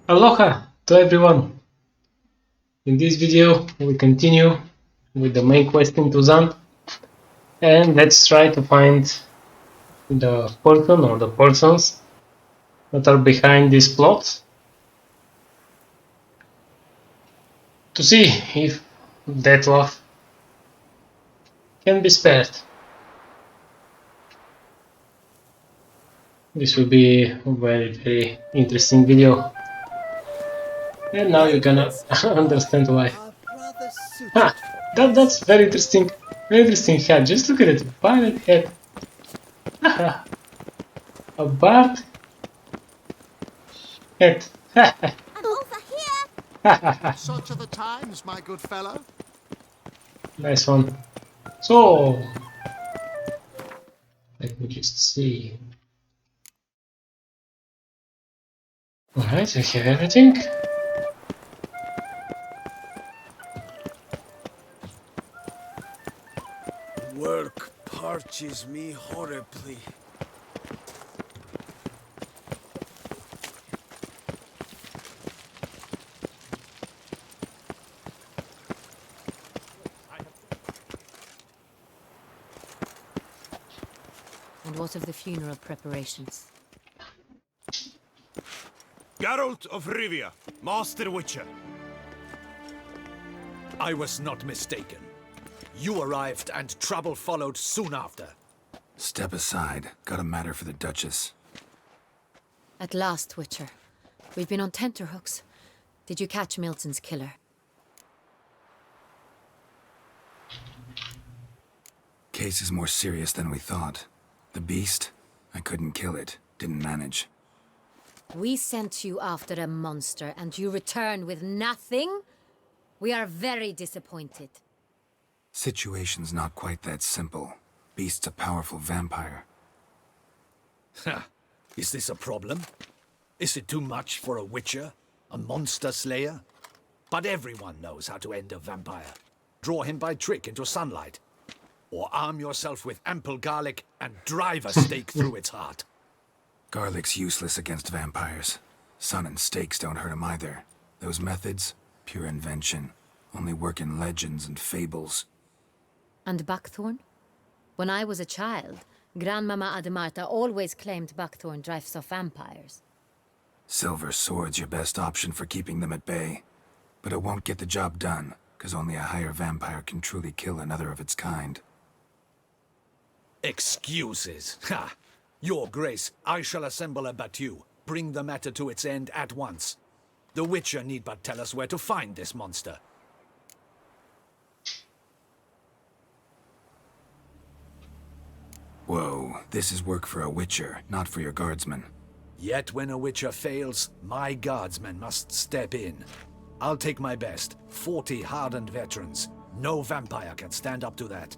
Aloha to everyone! In this video we continue with the main quest in Tuzan and let's try to find the person or the persons that are behind this plot to see if Detlef can be spared. This will be a very interesting video and now you're gonna understand why. That's very interesting hat. Just look at it, pirate hat. A bard hat. Such are the times, my good fellow. Nice one. So, let me just see. Alright, we have everything. Work parches me horribly. And what of the funeral preparations? Geralt of Rivia, Master Witcher. I was not mistaken. You arrived and trouble followed soon after. Step aside. Got a matter for the Duchess. At last, Witcher. We've been on tenterhooks. Did you catch Milton's killer? Case is more serious than we thought. The beast? I couldn't kill it. Didn't manage. We sent you after a monster and you return with nothing? We are very disappointed. Situation's not quite that simple. Beast's a powerful vampire. Ha! Is this a problem? Is it too much for a Witcher? A monster slayer? But everyone knows how to end a vampire. Draw him by trick into sunlight. Or arm yourself with ample garlic and drive a stake through its heart. Garlic's useless against vampires. Sun and stakes don't hurt him either. Those methods, pure invention. Only work in legends and fables. And Buckthorn? When I was a child, Grandmama Ademarta always claimed Buckthorn drives off vampires. Silver sword's your best option for keeping them at bay. But it won't get the job done, because only a higher vampire can truly kill another of its kind. Excuses. Ha! Your Grace, I shall assemble a battue. Bring the matter to its end at once. The Witcher need but tell us where to find this monster. Whoa, this is work for a Witcher, not for your guardsmen. Yet when a Witcher fails, my guardsmen must step in. I'll take my best. 40 hardened veterans. No vampire can stand up to that.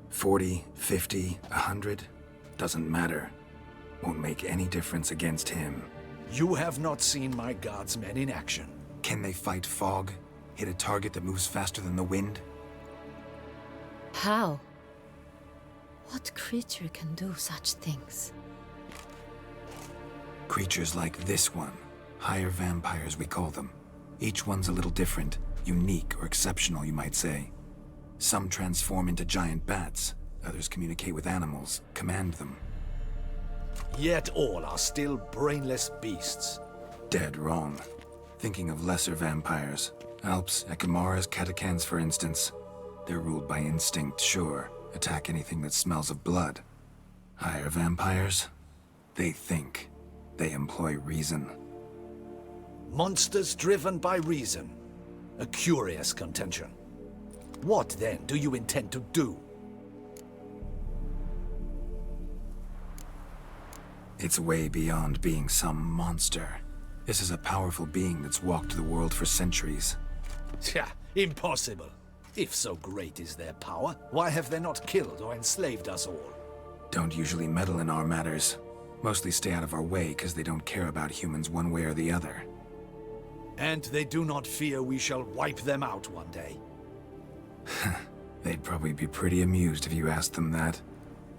40, 50, 100? Doesn't matter. Won't make any difference against him. You have not seen my guardsmen in action. Can they fight fog? Hit a target that moves faster than the wind? How? What creature can do such things? Creatures like this one. Higher vampires, we call them. Each one's a little different. Unique or exceptional, you might say. Some transform into giant bats. Others communicate with animals, command them. Yet all are still brainless beasts. Dead wrong. Thinking of lesser vampires. Alps, Ekamaras, Catacans, for instance. They're ruled by instinct, sure. Attack anything that smells of blood. Higher vampires? They think. They employ reason. Monsters driven by reason. A curious contention. What, then, do you intend to do? It's way beyond being some monster. This is a powerful being that's walked the world for centuries. Tja, impossible. If so great is their power, why have they not killed or enslaved us all? Don't usually meddle in our matters. Mostly stay out of our way because they don't care about humans one way or the other. And they do not fear we shall wipe them out one day. They'd probably be pretty amused if you asked them that.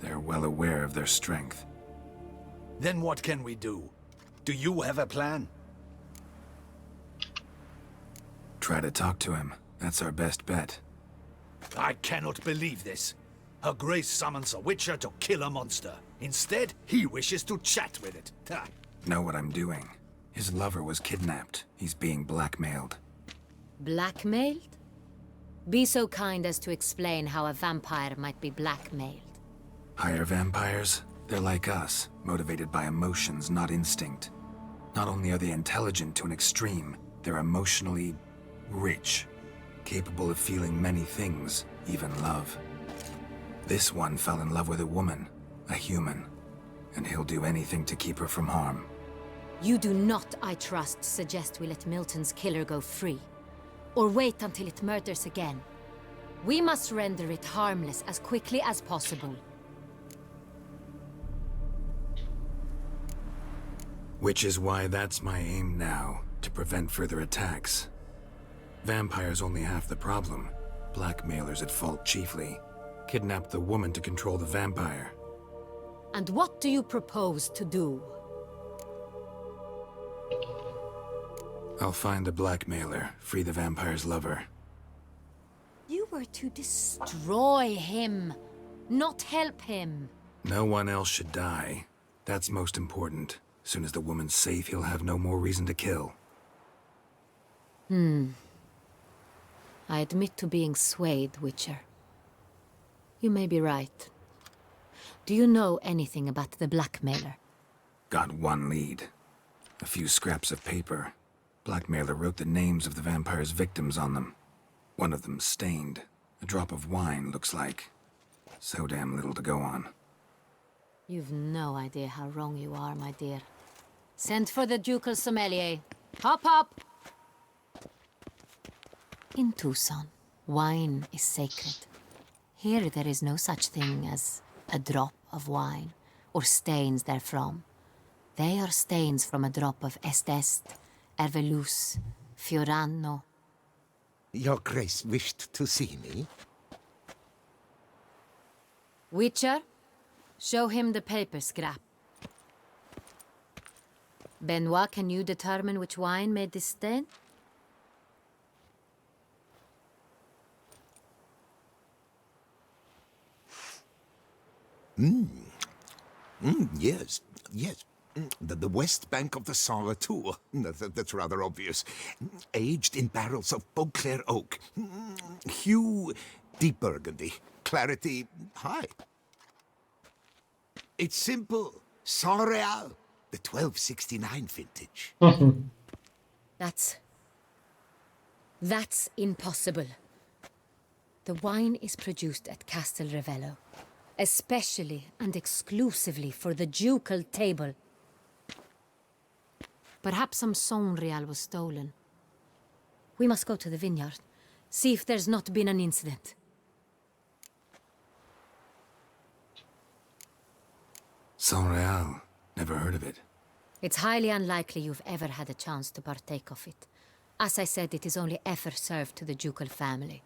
They're well aware of their strength. Then what can we do? Do you have a plan? Try to talk to him. That's our best bet. I cannot believe this. Her Grace summons a witcher to kill a monster. Instead, he wishes to chat with it. Ha. Know what I'm doing. His lover was kidnapped. He's being blackmailed. Blackmailed? Be so kind as to explain how a vampire might be blackmailed. Higher vampires? They're like us, motivated by emotions, not instinct. Not only are they intelligent to an extreme, they're emotionally rich, capable of feeling many things, even love. This one fell in love with a woman, a human, and he'll do anything to keep her from harm. You do not, I trust, suggest we let Milton's killer go free. Or wait until it murders again. We must render it harmless as quickly as possible. Which is why that's my aim now, to prevent further attacks. Vampires only half the problem. Blackmailers at fault chiefly. Kidnapped the woman to control the vampire. And what do you propose to do? I'll find the blackmailer, free the vampire's lover. You were to destroy him, not help him. No one else should die. That's most important. Soon as the woman's safe, he'll have no more reason to kill. I admit to being swayed, Witcher. You may be right. Do you know anything about the blackmailer? Got one lead. A few scraps of paper. Blackmailer wrote the names of the vampire's victims on them. One of them stained. A drop of wine, looks like. So damn little to go on. You've no idea how wrong you are, my dear. Send for the ducal sommelier. Hop, hop! In Tucson, wine is sacred. Here there is no such thing as a drop of wine, or stains therefrom. They are stains from a drop of Est, Ervelus, Fiorano. Your Grace wished to see me? Witcher, show him the paper scrap. Benoit, can you determine which wine made this stain? Yes, yes. The west bank of the Saar too. That's rather obvious. Aged in barrels of Beauclair oak. Hue, deep burgundy. Clarity, high. It's simple. Saint-Réal, the 1269 vintage. That's impossible. The wine is produced at Castel Ravello, especially and exclusively for the ducal table. Perhaps some Saint-Réal was stolen. We must go to the vineyard, see if there's not been an incident. Saint-Réal. Never heard of it. It's highly unlikely you've ever had a chance to partake of it. As I said, it is only ever served to the ducal family.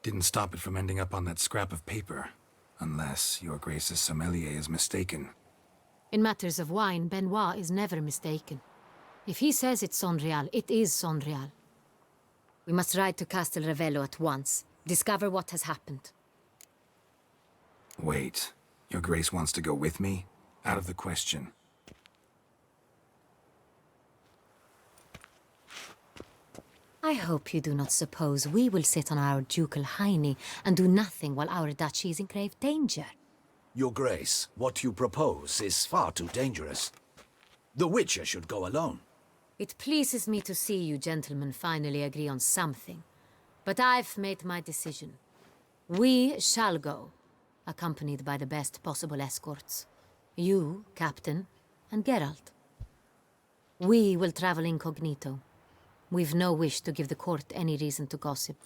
Didn't stop it from ending up on that scrap of paper. Unless your Grace's sommelier is mistaken. In matters of wine, Benoit is never mistaken. If he says it's Saint-Réal, it is Saint-Réal. We must ride to Castel Ravello at once. Discover what has happened. Wait. Your Grace wants to go with me? Out of the question. I hope you do not suppose we will sit on our ducal hiney and do nothing while our duchy is in grave danger. Your Grace, what you propose is far too dangerous. The Witcher should go alone. It pleases me to see you gentlemen finally agree on something. But I've made my decision. We shall go, accompanied by the best possible escorts. You, Captain, and Geralt. We will travel incognito. We've no wish to give the court any reason to gossip.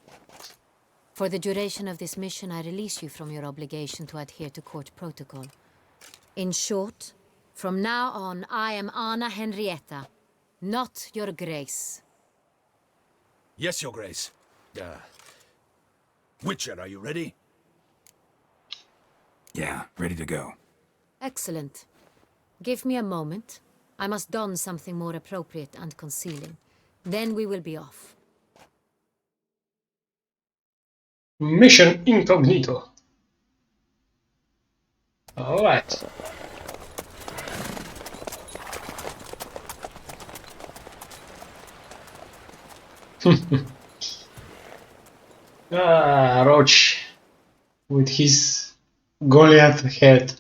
For the duration of this mission, I release you from your obligation to adhere to court protocol. In short, from now on, I am Anna Henrietta, not your Grace. Yes, Your Grace. Witcher, are you ready? Yeah, ready to go. Excellent. Give me a moment. I must don something more appropriate and concealing. Then we will be off. Mission incognito. Alright. Roach with his Goliath head.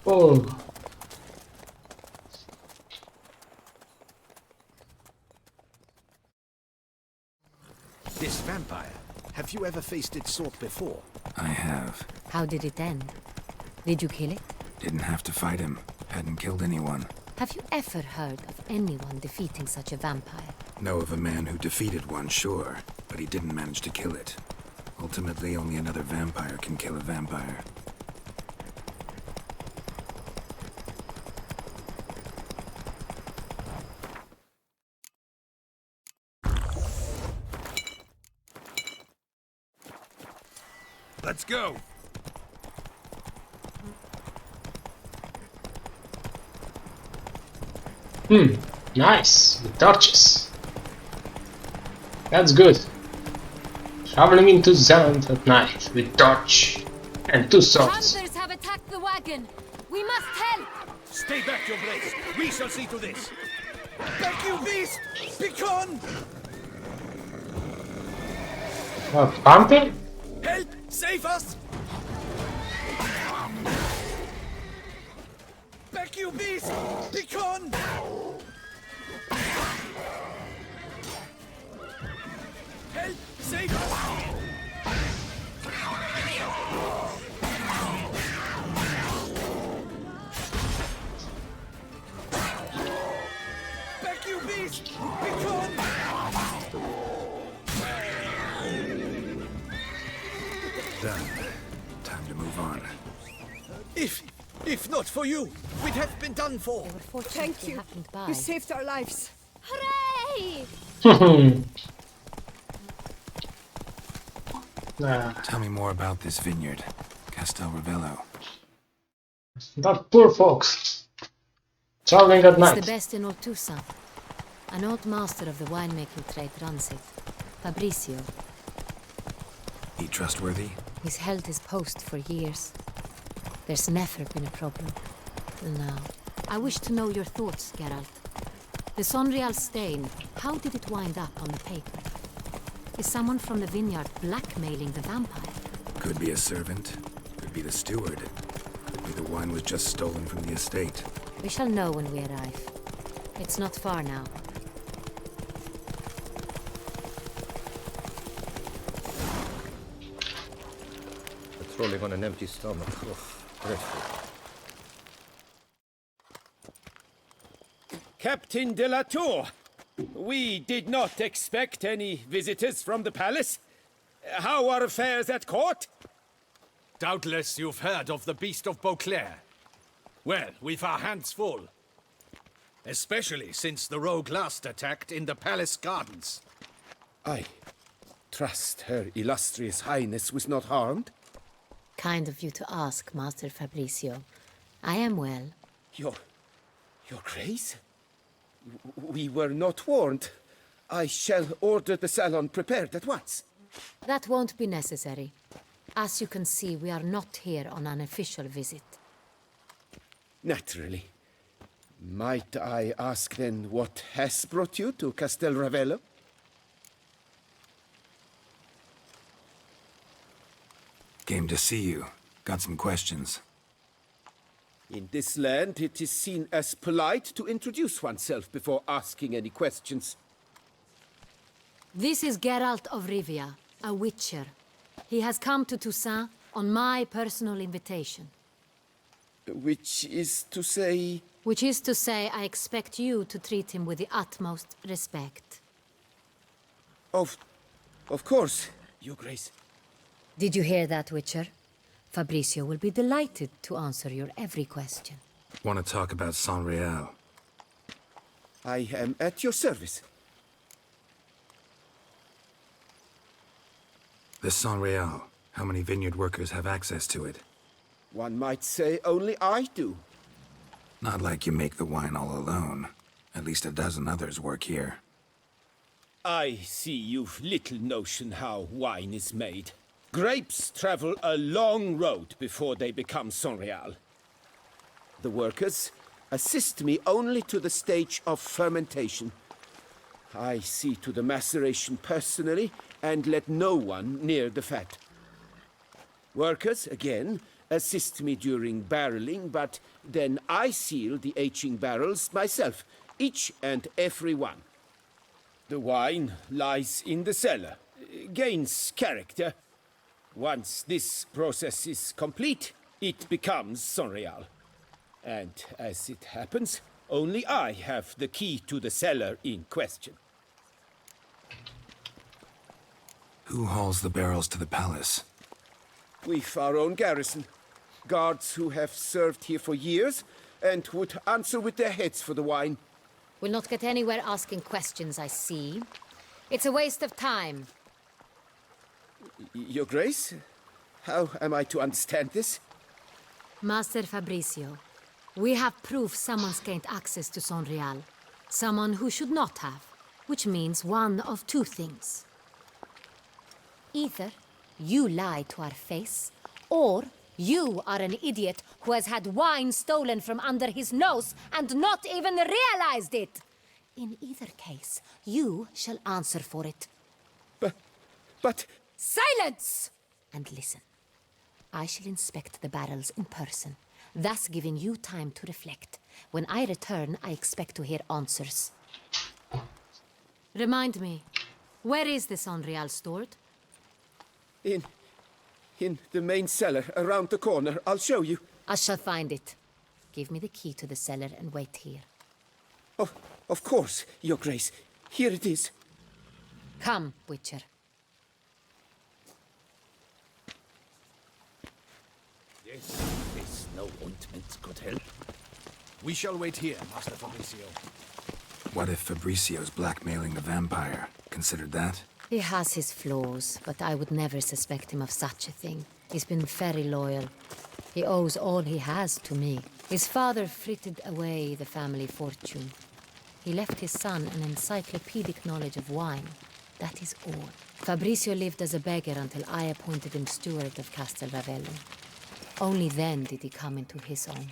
Oh. This vampire, have you ever faced its sort before? I have. How did it end? Did you kill it? Didn't have to fight him. Hadn't killed anyone. Have you ever heard of anyone defeating such a vampire? Know of a man who defeated one, sure, but he didn't manage to kill it. Ultimately, only another vampire can kill a vampire. Let's go! Nice. The torches. That's good. Traveling into Zant at night with torch and 2 swords. Hunters have attacked the wagon. We must help. Stay back, your Grace. We shall see to this. Back, you beast! Begone! Panther? Help! Save us! Back, you beast! Begone! Help! Save us! Back, you beast! Begone! Done. Time to move on. If not for you, we'd have been done for. They were fortunate Thank they you. happened by. You saved our lives. Hooray! Tell me more about this vineyard, Castel Ravello. That poor folks. Traveling at It's night. the best in all Toussaint. An old master of the winemaking trade runs it. Fabrizio. He trustworthy? He's held his post for years. There's never been a problem. Till now. I wish to know your thoughts, Geralt. The Sonreal stain, how did it wind up on the paper? Is someone from the vineyard blackmailing the vampire? Could be a servant. Could be the steward. Could be the wine was just stolen from the estate. We shall know when we arrive. It's not far now. Patrolling on an empty stomach. Oh, dreadful. Captain de la Tour, we did not expect any visitors from the palace. How are affairs at court? Doubtless you've heard of the Beast of Beauclair. Well, we've our hands full. Especially since the rogue last attacked in the palace gardens. I trust Her Illustrious Highness was not harmed. Kind of you to ask, Master Fabrizio. I am well. Your Grace? We were not warned. I shall order the salon prepared at once. That won't be necessary. As you can see, we are not here on an official visit. Naturally. Might I ask then what has brought you to Castel Ravello? Came to see you. Got some questions. In this land, it is seen as polite to introduce oneself before asking any questions. This is Geralt of Rivia, a witcher. He has come to Toussaint on my personal invitation. Which is to say... Which is to say, I expect you to treat him with the utmost respect. Of course, Your Grace. Did you hear that, Witcher? Fabrizio will be delighted to answer your every question. Want to talk about Sonreal? I am at your service. The San Real. How many vineyard workers have access to it? One might say only I do. Not like you make the wine all alone. At least a dozen others work here. I see you've little notion how wine is made. Grapes travel a long road before they become Sonreal. The workers assist me only to the stage of fermentation. I see to the maceration personally and let no one near the fat. Workers, again, assist me during barreling, but then I seal the aging barrels myself, each and every one. The wine lies in the cellar, gains character. Once this process is complete, it becomes Sonreal. And as it happens, only I have the key to the cellar in question. Who hauls the barrels to the palace? We've our own garrison. Guards who have served here for years and would answer with their heads for the wine. We'll not get anywhere asking questions, I see. It's a waste of time. Your Grace? How am I to understand this? Master Fabricio, we have proof someone's gained access to Sonreal. Someone who should not have, which means one of two things. Either you lie to our face, or you are an idiot who has had wine stolen from under his nose and not even realized it. In either case, you shall answer for it. But... Silence! And listen. I shall inspect the barrels in person, thus giving you time to reflect. When I return, I expect to hear answers. Remind me, where is the Sonreal stored? In the main cellar, around the corner. I'll show you. I shall find it. Give me the key to the cellar and wait here. Oh, of course, Your Grace. Here it is. Come, Witcher. This no ointment could help. We shall wait here, Master Fabricio. What if Fabricio's blackmailing the vampire? Considered that? He has his flaws, but I would never suspect him of such a thing. He's been very loyal. He owes all he has to me. His father frittered away the family fortune. He left his son an encyclopedic knowledge of wine. That is all. Fabricio lived as a beggar until I appointed him steward of Castel Ravello. Only then did he come into his own.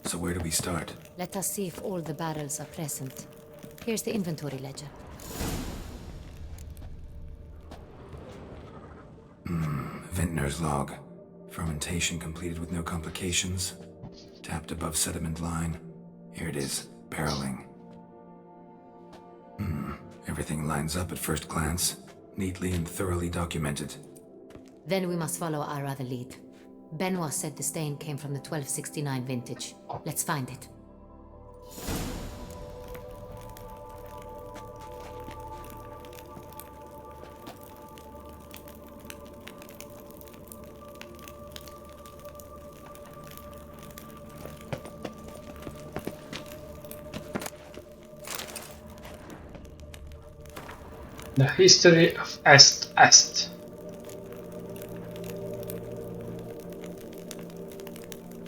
So where do we start? Let us see if all the barrels are present. Here's the inventory ledger. Vintner's log. Fermentation completed with no complications. Tapped above sediment line. Here it is. Barreling. Everything lines up at first glance. Neatly and thoroughly documented. Then we must follow our other lead. Benoit said the stain came from the 1269 vintage. Let's find it. The history of Est.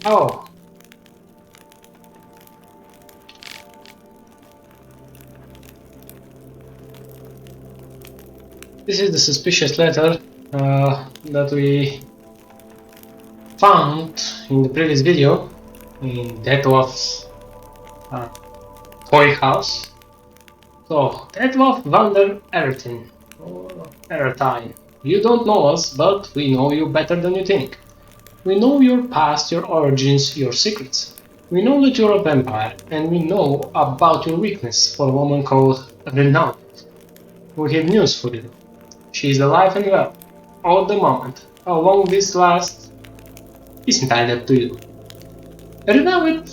Oh. This is the suspicious letter that we found in the previous video in Detolf's toy house. So, Detolf van der Ertin, or Eretine. You don't know us, but we know you better than you think. We know your past, your origins, your secrets. We know that you're a vampire, and we know about your weakness for a woman called Renown. We have news for you. She is alive and well, all the moment. How long this lasts is entirely up to you. Renawit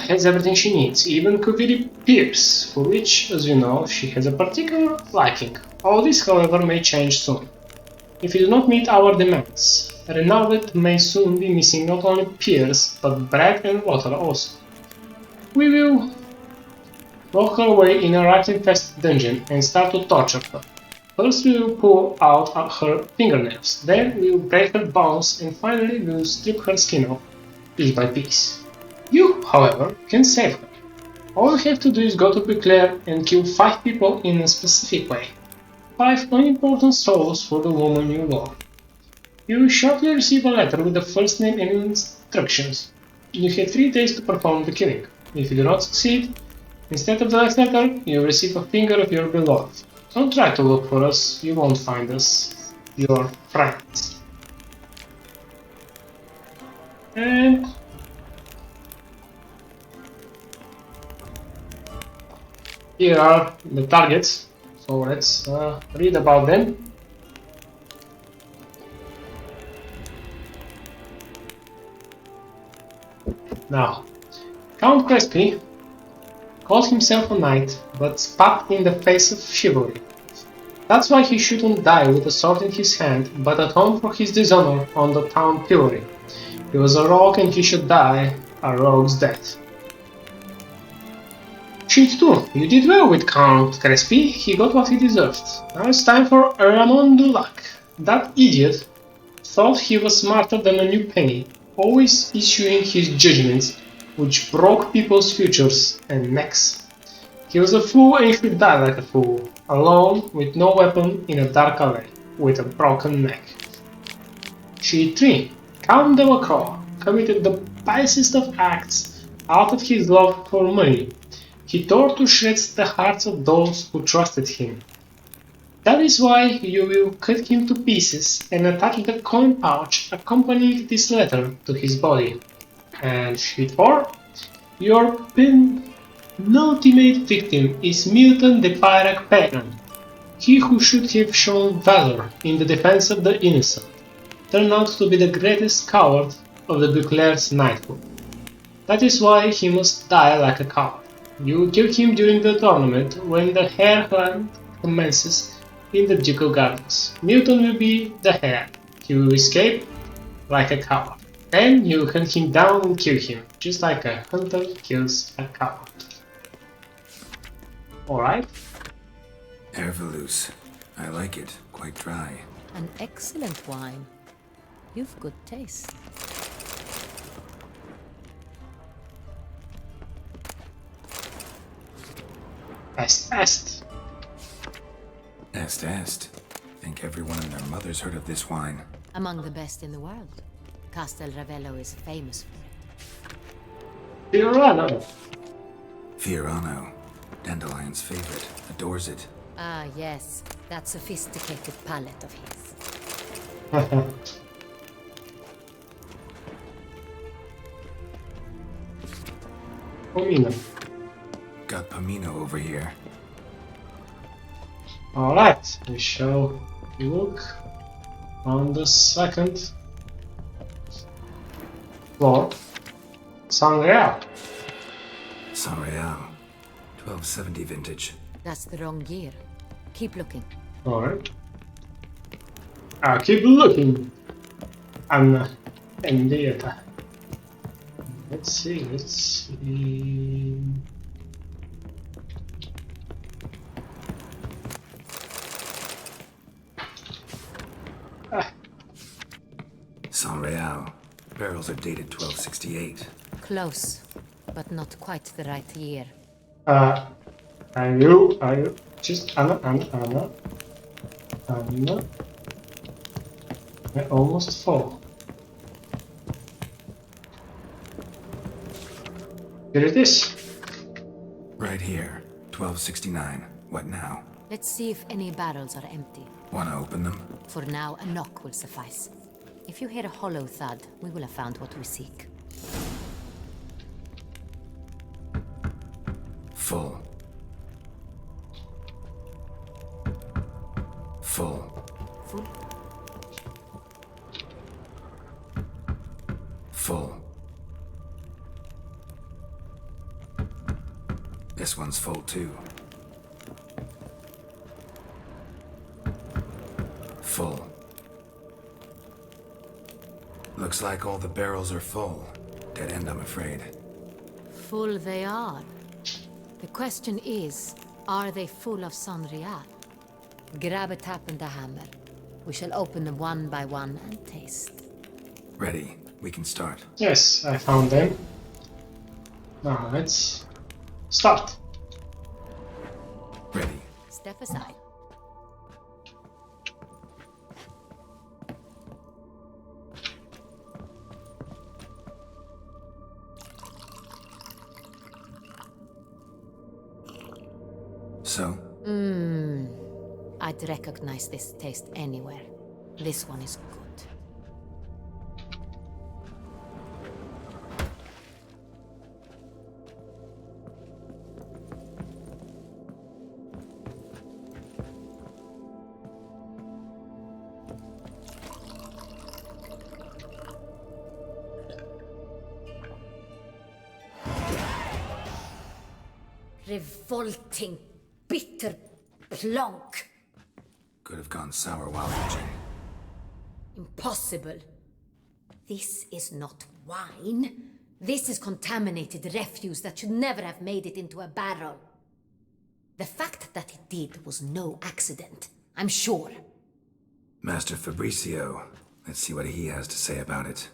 has everything she needs, even Kuviri Pierce, for which, as you know, she has a particular liking. All this, however, may change soon. If you do not meet our demands, Renawit may soon be missing not only Pierce, but bread and water also. We will lock her away in a rat-infested dungeon and start to torture her. First we will pull out her fingernails, then we will break her bones, and finally we will strip her skin off, piece by piece. You, however, can save her. All you have to do is go to Beauclair and kill 5 people in a specific way. 5 unimportant souls for the woman you love. You will shortly receive a letter with the first name and instructions. You have 3 days to perform the killing. If you do not succeed, instead of the letter, you will receive a finger of your beloved. Don't try to look for us, you won't find us. Your friends. And here are the targets, so let's read about them. Now, Count Crespi called himself a knight, but spat in the face of chivalry. That's why he shouldn't die with a sword in his hand, but atone for his dishonor on the town pillory. He was a rogue and he should die a rogue's death. Cheat too, you did well with Count Crespi, he got what he deserved. Now it's time for Ramon Dulac. That idiot thought he was smarter than a new penny, always issuing his judgments which broke people's futures and necks. He was a fool and should die like a fool, alone, with no weapon, in a dark alley, with a broken neck. Cheat 3. Count Delacroix committed the basest of acts out of his love for money. He tore to shreds the hearts of those who trusted him. That is why you will cut him to pieces and attach the coin pouch accompanying this letter to his body. And Cheat 4. Your penultimate victim is Milton de Pyrac Pagan, he who should have shown valor in the defense of the innocent, turned out to be the greatest coward of the Beauclair's knighthood. That is why he must die like a coward. You will kill him during the tournament when the hare hunt commences in the Ducal Gardens. Milton will be the hare. He will escape like a coward. Then you hunt him down and kill him, just like a hunter kills a coward. Alright? Herveloos. I like it. Quite dry. An excellent wine. You've good taste. Est. Est. Think everyone and their mother's heard of this wine. Among the best in the world. Castel Ravello is famous for it. Fiorano. Fiorano. Dandelion's favorite. Adores it. Ah, yes. That sophisticated palate of his. Pomino. Got Pomino over here. Alright, we shall look on the second floor. San Real. San Real. 1270 vintage. That's the wrong year. Keep looking. Alright. I'll keep looking. And data. Let's see. San Real. Barrels are dated 1268. Close, but not quite the right year. Are you just Anna? I almost fall. Here it is. Right here. 1269. What now? Let's see if any barrels are empty. Wanna open them? For now, a knock will suffice. If you hear a hollow thud, we will have found what we seek. Full. Full. Full? Full. This one's full too. Full. Looks like all the barrels are full. Dead end, I'm afraid. Full they are. The question is, are they full of Sanrial? Grab a tap and a hammer. We shall open them one by one and taste. Ready. We can start. Yes, I found them. Now let's start. Ready. Step aside. So, I'd recognize this taste anywhere. This one is good. Revolting, bitter plonk. could have gone sour while aging. Impossible. This is not wine. This is contaminated refuse that should never have made it into a barrel. The fact that it did was no accident, I'm sure. Master Fabricio, let's see what he has to say about it.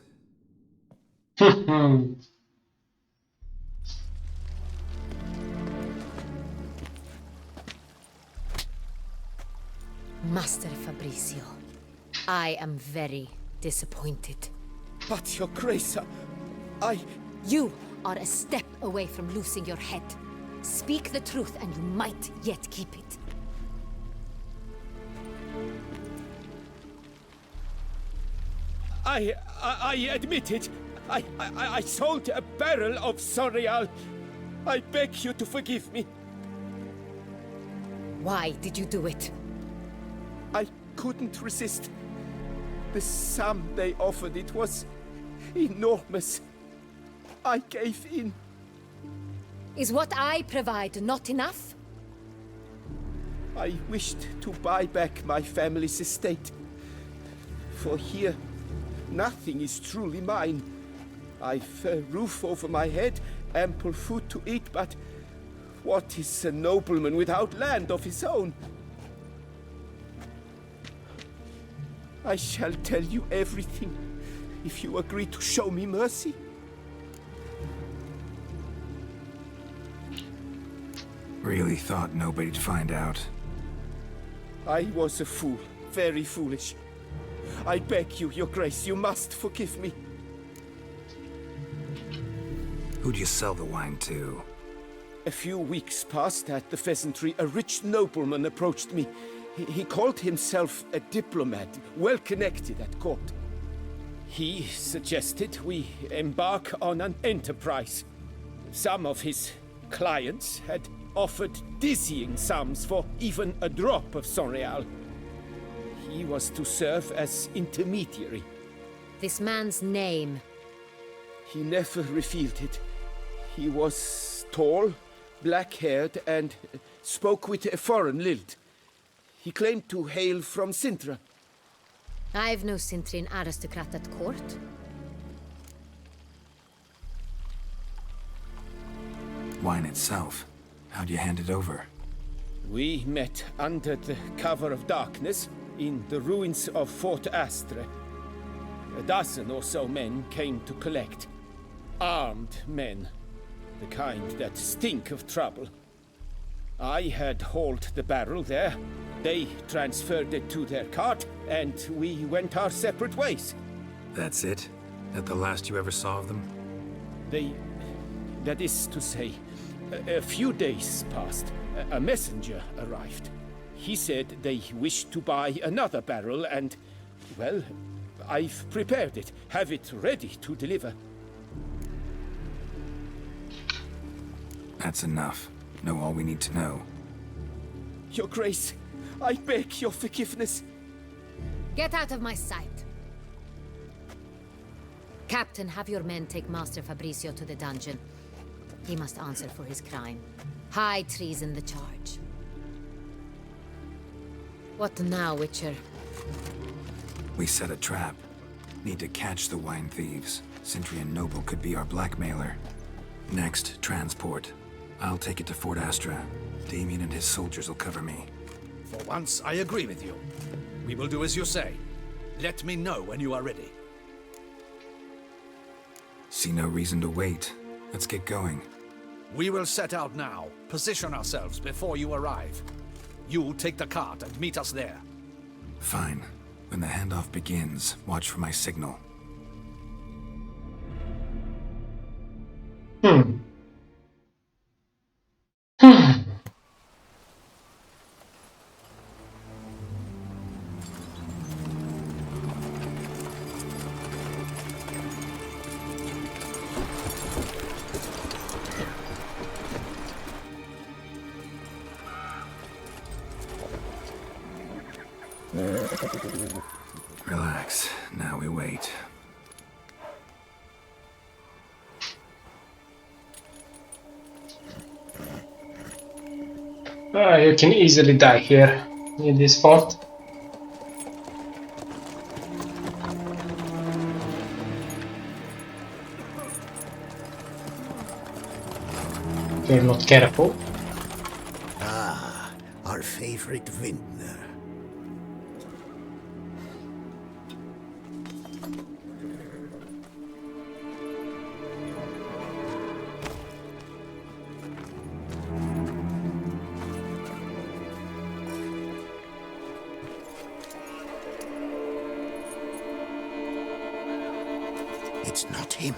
Master Fabricio, I am very disappointed. But, Your Grace, I... You are a step away from losing your head. Speak the truth and you might yet keep it. I admit it. I sold a barrel of Sorial. I beg you to forgive me. Why did you do it? I couldn't resist. The sum they offered, it was enormous. I gave in. Is what I provide not enough? I wished to buy back my family's estate. For here, nothing is truly mine. I've a roof over my head, ample food to eat, but what is a nobleman without land of his own? I shall tell you everything, if you agree to show me mercy. Really thought nobody'd find out. I was a fool, very foolish. I beg you, Your Grace, you must forgive me. Who'd you sell the wine to? A few weeks past at the Pheasantry, a rich nobleman approached me. He called himself a diplomat, well connected at court. He suggested we embark on an enterprise. Some of his clients had offered dizzying sums for even a drop of Sorial. He was to serve as intermediary. This man's name. He never revealed it. He was tall, black-haired, and spoke with a foreign lilt. He claimed to hail from Sintra. I've no Sintrian aristocrat at court. Wine itself. How'd you hand it over? We met under the cover of darkness in the ruins of Fort Astre. A dozen or so men came to collect. Armed men. The kind that stink of trouble. I had hauled the barrel there. They transferred it to their cart, and we went our separate ways. That's it? That the last you ever saw of them? That is to say, a few days passed. A messenger arrived. He said they wished to buy another barrel and, well, I've prepared it. Have it ready to deliver. That's enough. Know all we need to know. Your Grace, I beg your forgiveness. Get out of my sight. Captain, have your men take Master Fabricio to the dungeon. He must answer for his crime. High treason the charge. What now, Witcher? We set a trap. Need to catch the wine thieves. Sintry and Noble could be our blackmailer. Next, transport. I'll take it to Fort Astra. Damien and his soldiers will cover me. For once, I agree with you. We will do as you say. Let me know when you are ready. See no reason to wait. Let's get going. We will set out now. Position ourselves before you arrive. You take the cart and meet us there. Fine. When the handoff begins, watch for my signal. Relax. Now we wait. You can easily die here in this fort. If you're not careful. Ah, our favorite vintner. It's not him.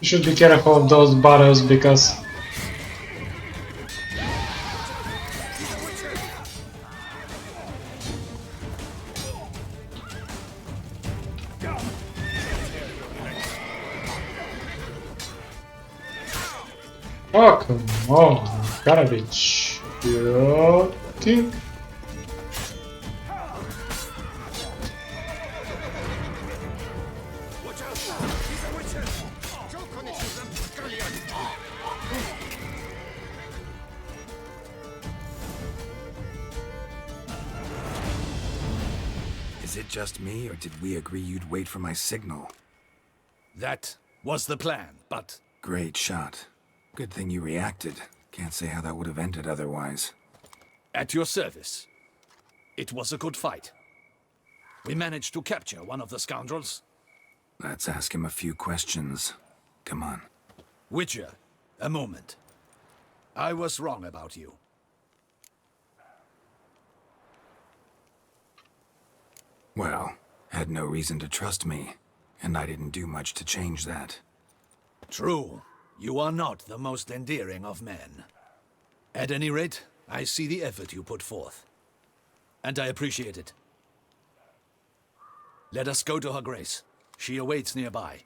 You should be careful of those battles because oh, come on, Karavich. You think? Is it just me, or did we agree you'd wait for my signal? That was the plan, but Great shot. Good thing you reacted. Can't say how that would have ended otherwise. at your service. It was a good fight. We managed to capture one of the scoundrels. Let's ask him a few questions. Come on. Witcher, a moment. I was wrong about you. Well, had no reason to trust me, and I didn't do much to change that. True, you are not the most endearing of men. At any rate, I see the effort you put forth. And I appreciate it. Let us go to her grace. She awaits nearby.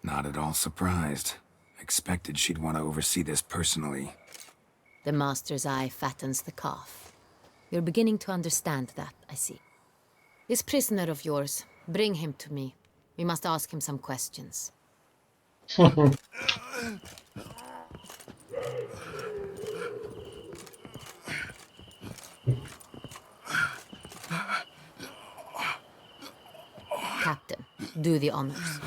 Not at all surprised. Expected she'd want to oversee this personally. The master's eye fattens the calf. You're beginning to understand that, I see. This prisoner of yours, bring him to me. We must ask him some questions. Do the honors.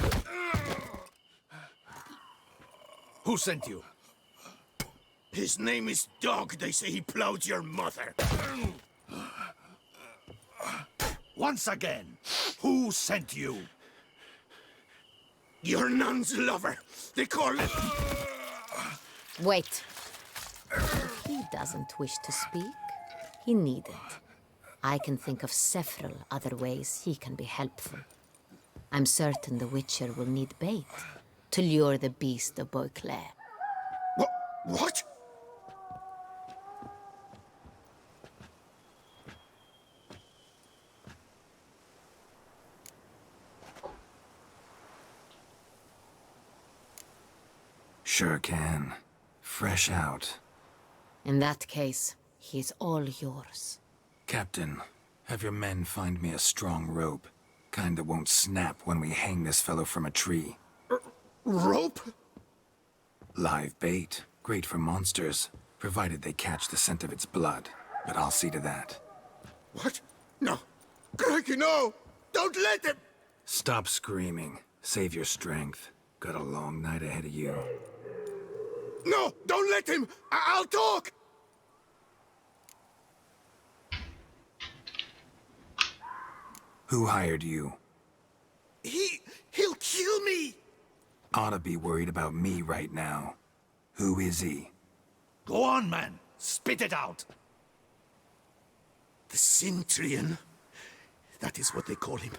Who sent you? His name is Dog. They say he plowed your mother. Once again, who sent you? Your nun's lover. They call it... Wait. If he doesn't wish to speak, he needn't. I can think of several other ways he can be helpful. I'm certain the Witcher will need bait to lure the beast of Beauclair. What? Sure can. Fresh out. In that case, he's all yours. Captain, have your men find me a strong rope. Kind that won't snap when we hang this fellow from a tree. Rope? Live bait. Great for monsters, provided they catch the scent of its blood. But I'll see to that. What? No. Crikey, no! Don't let him! Stop screaming. Save your strength. Got a long night ahead of you. No! Don't let him! I'll talk! Who hired you? He'll kill me! Ought to be worried about me right now. Who is he? Go on, man. Spit it out. The Cintrian. That is what they call him.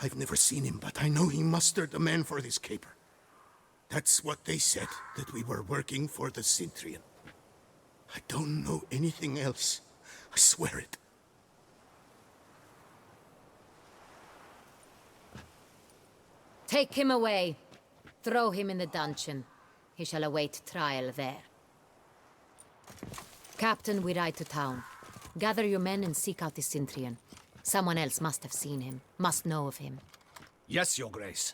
I've never seen him, but I know he mustered a man for this caper. That's what they said, that we were working for the Cintrian. I don't know anything else. I swear it. Take him away. Throw him in the dungeon. He shall await trial there. Captain, we ride to town. Gather your men and seek out the Cintrian. Someone else must have seen him, must know of him. Yes, Your Grace.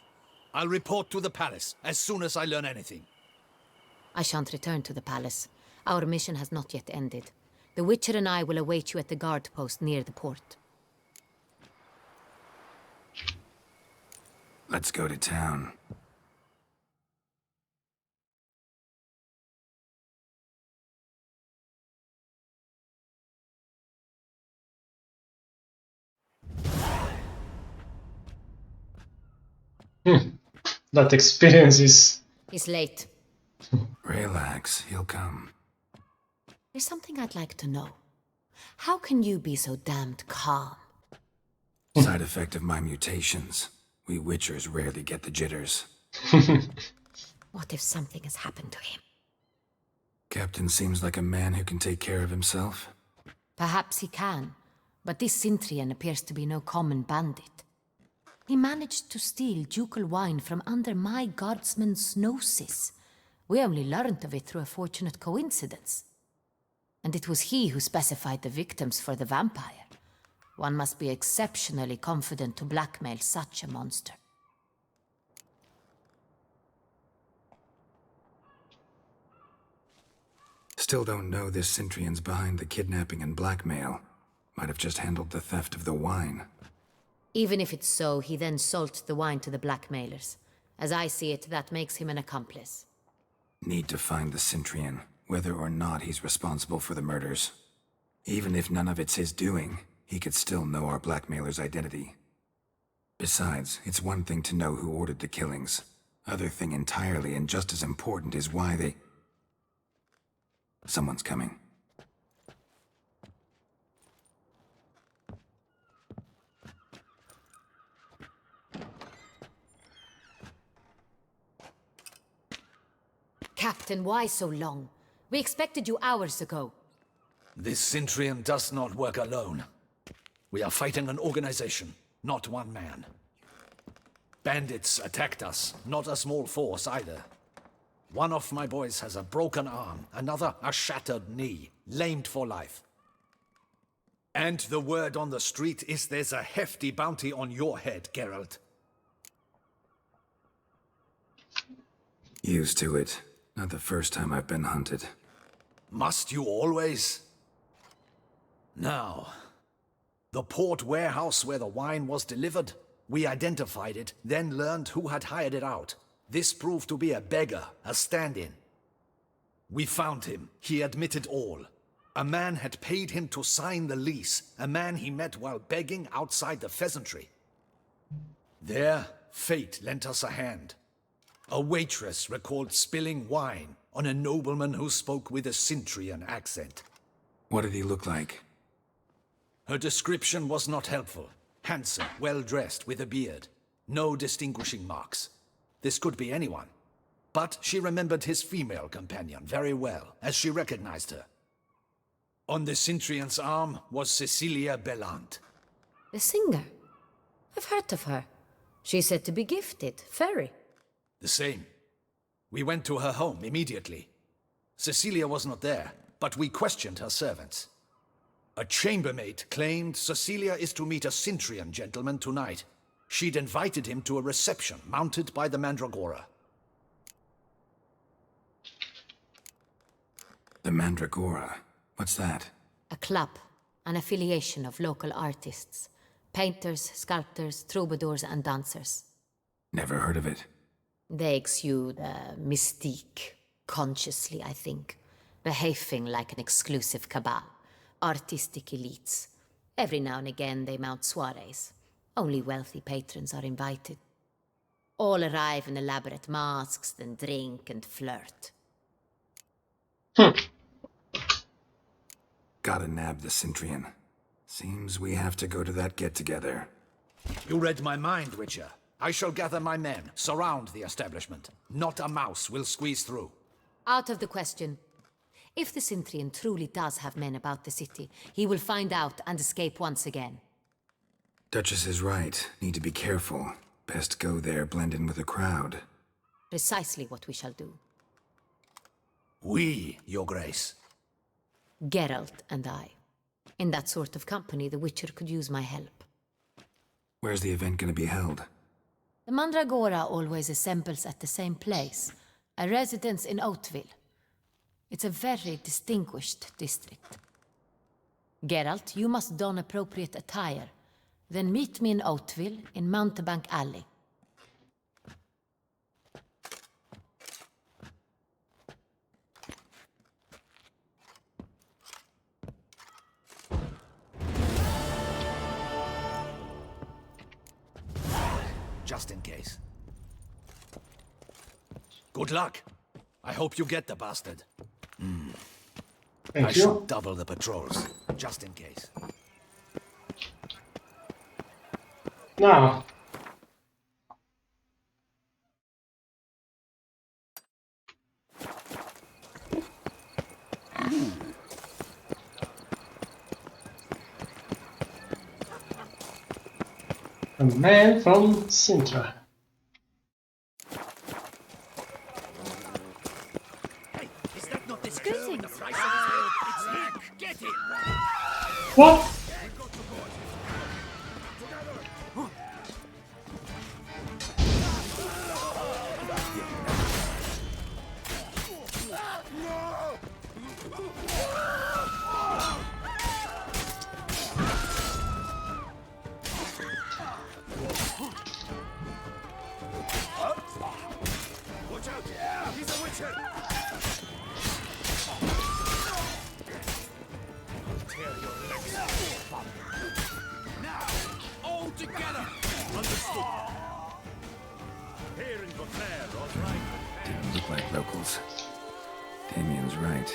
I'll report to the palace as soon as I learn anything. I shan't return to the palace. Our mission has not yet ended. The Witcher and I will await you at the guard post near the port. Let's go to town. That experience is... He's late. Relax, he'll come. There's something I'd like to know. How can you be so damned calm? Side effect of my mutations. We Witchers rarely get the jitters. What if something has happened to him? Captain seems like a man who can take care of himself. Perhaps he can, but this Cintrian appears to be no common bandit. He managed to steal ducal wine from under my guardsman's noses. We only learned of it through a fortunate coincidence. And it was he who specified the victims for the vampire. One must be exceptionally confident to blackmail such a monster. Still don't know this Cintrian's behind the kidnapping and blackmail. Might have just handled the theft of the wine. Even if it's so, he then sold the wine to the blackmailers. As I see it, that makes him an accomplice. Need to find the Cintrian, whether or not he's responsible for the murders. Even if none of it's his doing, he could still know our blackmailer's identity. Besides, it's one thing to know who ordered the killings. Other thing entirely, and just as important, is why they... Someone's coming. Captain, why so long? We expected you hours ago. This Cintrian does not work alone. We are fighting an organization, not one man. Bandits attacked us, not a small force either. One of my boys has a broken arm, another a shattered knee, lamed for life. And the word on the street is there's a hefty bounty on your head, Geralt. Used to it. Not the first time I've been hunted. Must you always? Now, the port warehouse where the wine was delivered, We identified it, then learned who had hired it out. This proved to be a beggar, a stand-in. We found him. He admitted all. A man had paid him to sign the lease, a man he met while begging outside the pheasantry. There, fate lent us a hand. A waitress recalled spilling wine on a nobleman who spoke with a Cintrian accent. What did he look like? Her description was not helpful. Handsome, well-dressed, with a beard. No distinguishing marks. This could be anyone. But she remembered his female companion very well, as she recognized her. On the Cintrian's arm was Cecilia Bellant. The singer. I've heard of her. She's said to be gifted, very. The same. We went to her home immediately. Cecilia was not there, but we questioned her servants. A chambermaid claimed Cecilia is to meet a Cintrian gentleman tonight. She'd invited him to a reception mounted by the Mandragora. The Mandragora. What's that? A club, an affiliation of local artists. Painters, sculptors, troubadours and dancers. Never heard of it. They exude mystique, consciously, I think. Behaving like an exclusive cabal. Artistic elites. Every now and again they mount soirees. Only wealthy patrons are invited. All arrive in elaborate masks, then drink and flirt. Gotta nab the Cintrian. Seems we have to go to that get-together. You read my mind, Witcher. I shall gather my men, surround the establishment. Not a mouse will squeeze through. Out of the question. If the Cintrian truly does have men about the city, he will find out and escape once again. Duchess is right. Need to be careful. Best go there, blend in with the crowd. Precisely what we shall do. We, Your Grace. Geralt and I. In that sort of company, the Witcher could use my help. Where's the event gonna be held? The Mandragora always assembles at the same place, a residence in Oatville. It's a very distinguished district. Geralt, you must don appropriate attire. Then meet me in Oatville, in Mountebank Alley. Just in case. Good luck. I hope you get the bastard. I Thank shall you. double the patrols, just in case. Now, a man from Sintra. Hey, is that not this girl with the price of his head? It's Nick! Get him! What? Watch out! He's a witcher! Tear your legs off. Now, all together! Understood. Here in Beauclair, all right? Didn't look like locals. Damien's right.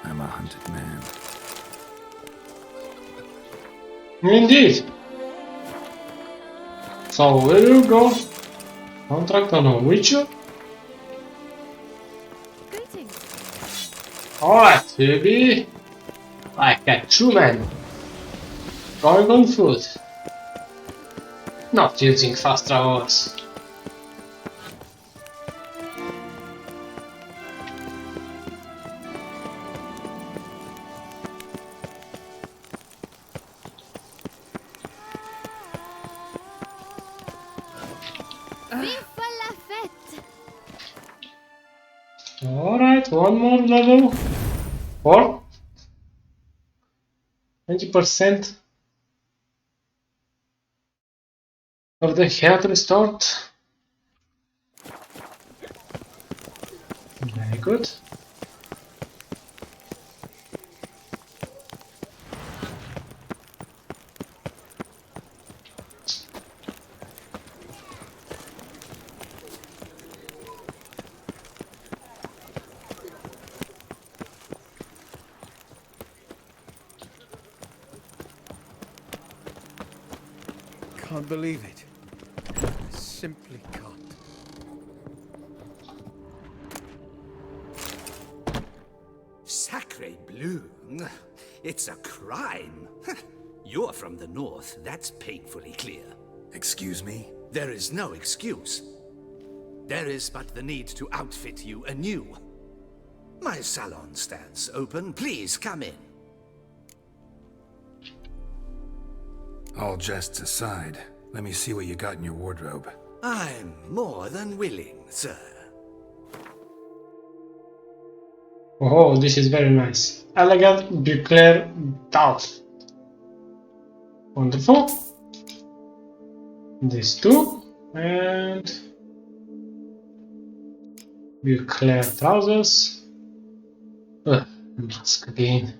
I'm a hunted man. Indeed. So where do you go? Contract on a Witcher? Greetings. Alright, we'll be like a true man. Going on foot. Not using fast travels. Viva la fête! Alright, one more level. 4. 20%. of the health restored. Very good. Can't believe it. I simply can't. Sacre bleu. It's a crime. You're from the north, that's painfully clear. Excuse me? There is no excuse. There is but the need to outfit you anew. My salon stands open. Please come in. All jests aside, let me see what you got in your wardrobe. I'm more than willing, sir. Oh, this is very nice. Elegant Buclair outfit. Wonderful. These two. And Buclair trousers. Mask again.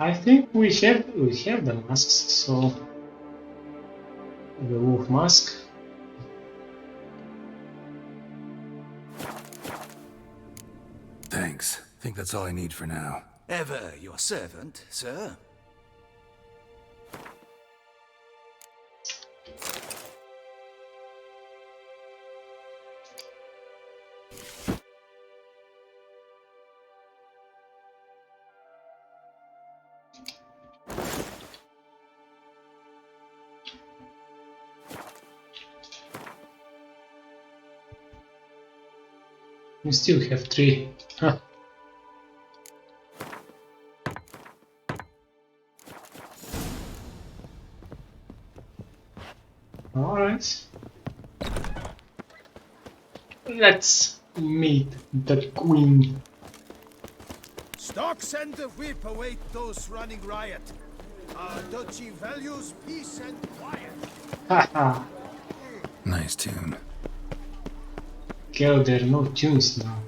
I think we have the masks, so the wolf mask. Thanks. Think that's all I need for now. Ever your servant, sir. We still have 3. Huh. Alright. Let's meet the queen. Stocks and the whip await those running riot. Our duchy values peace and quiet. Haha. Nice tune. Girl, there are no tunes now.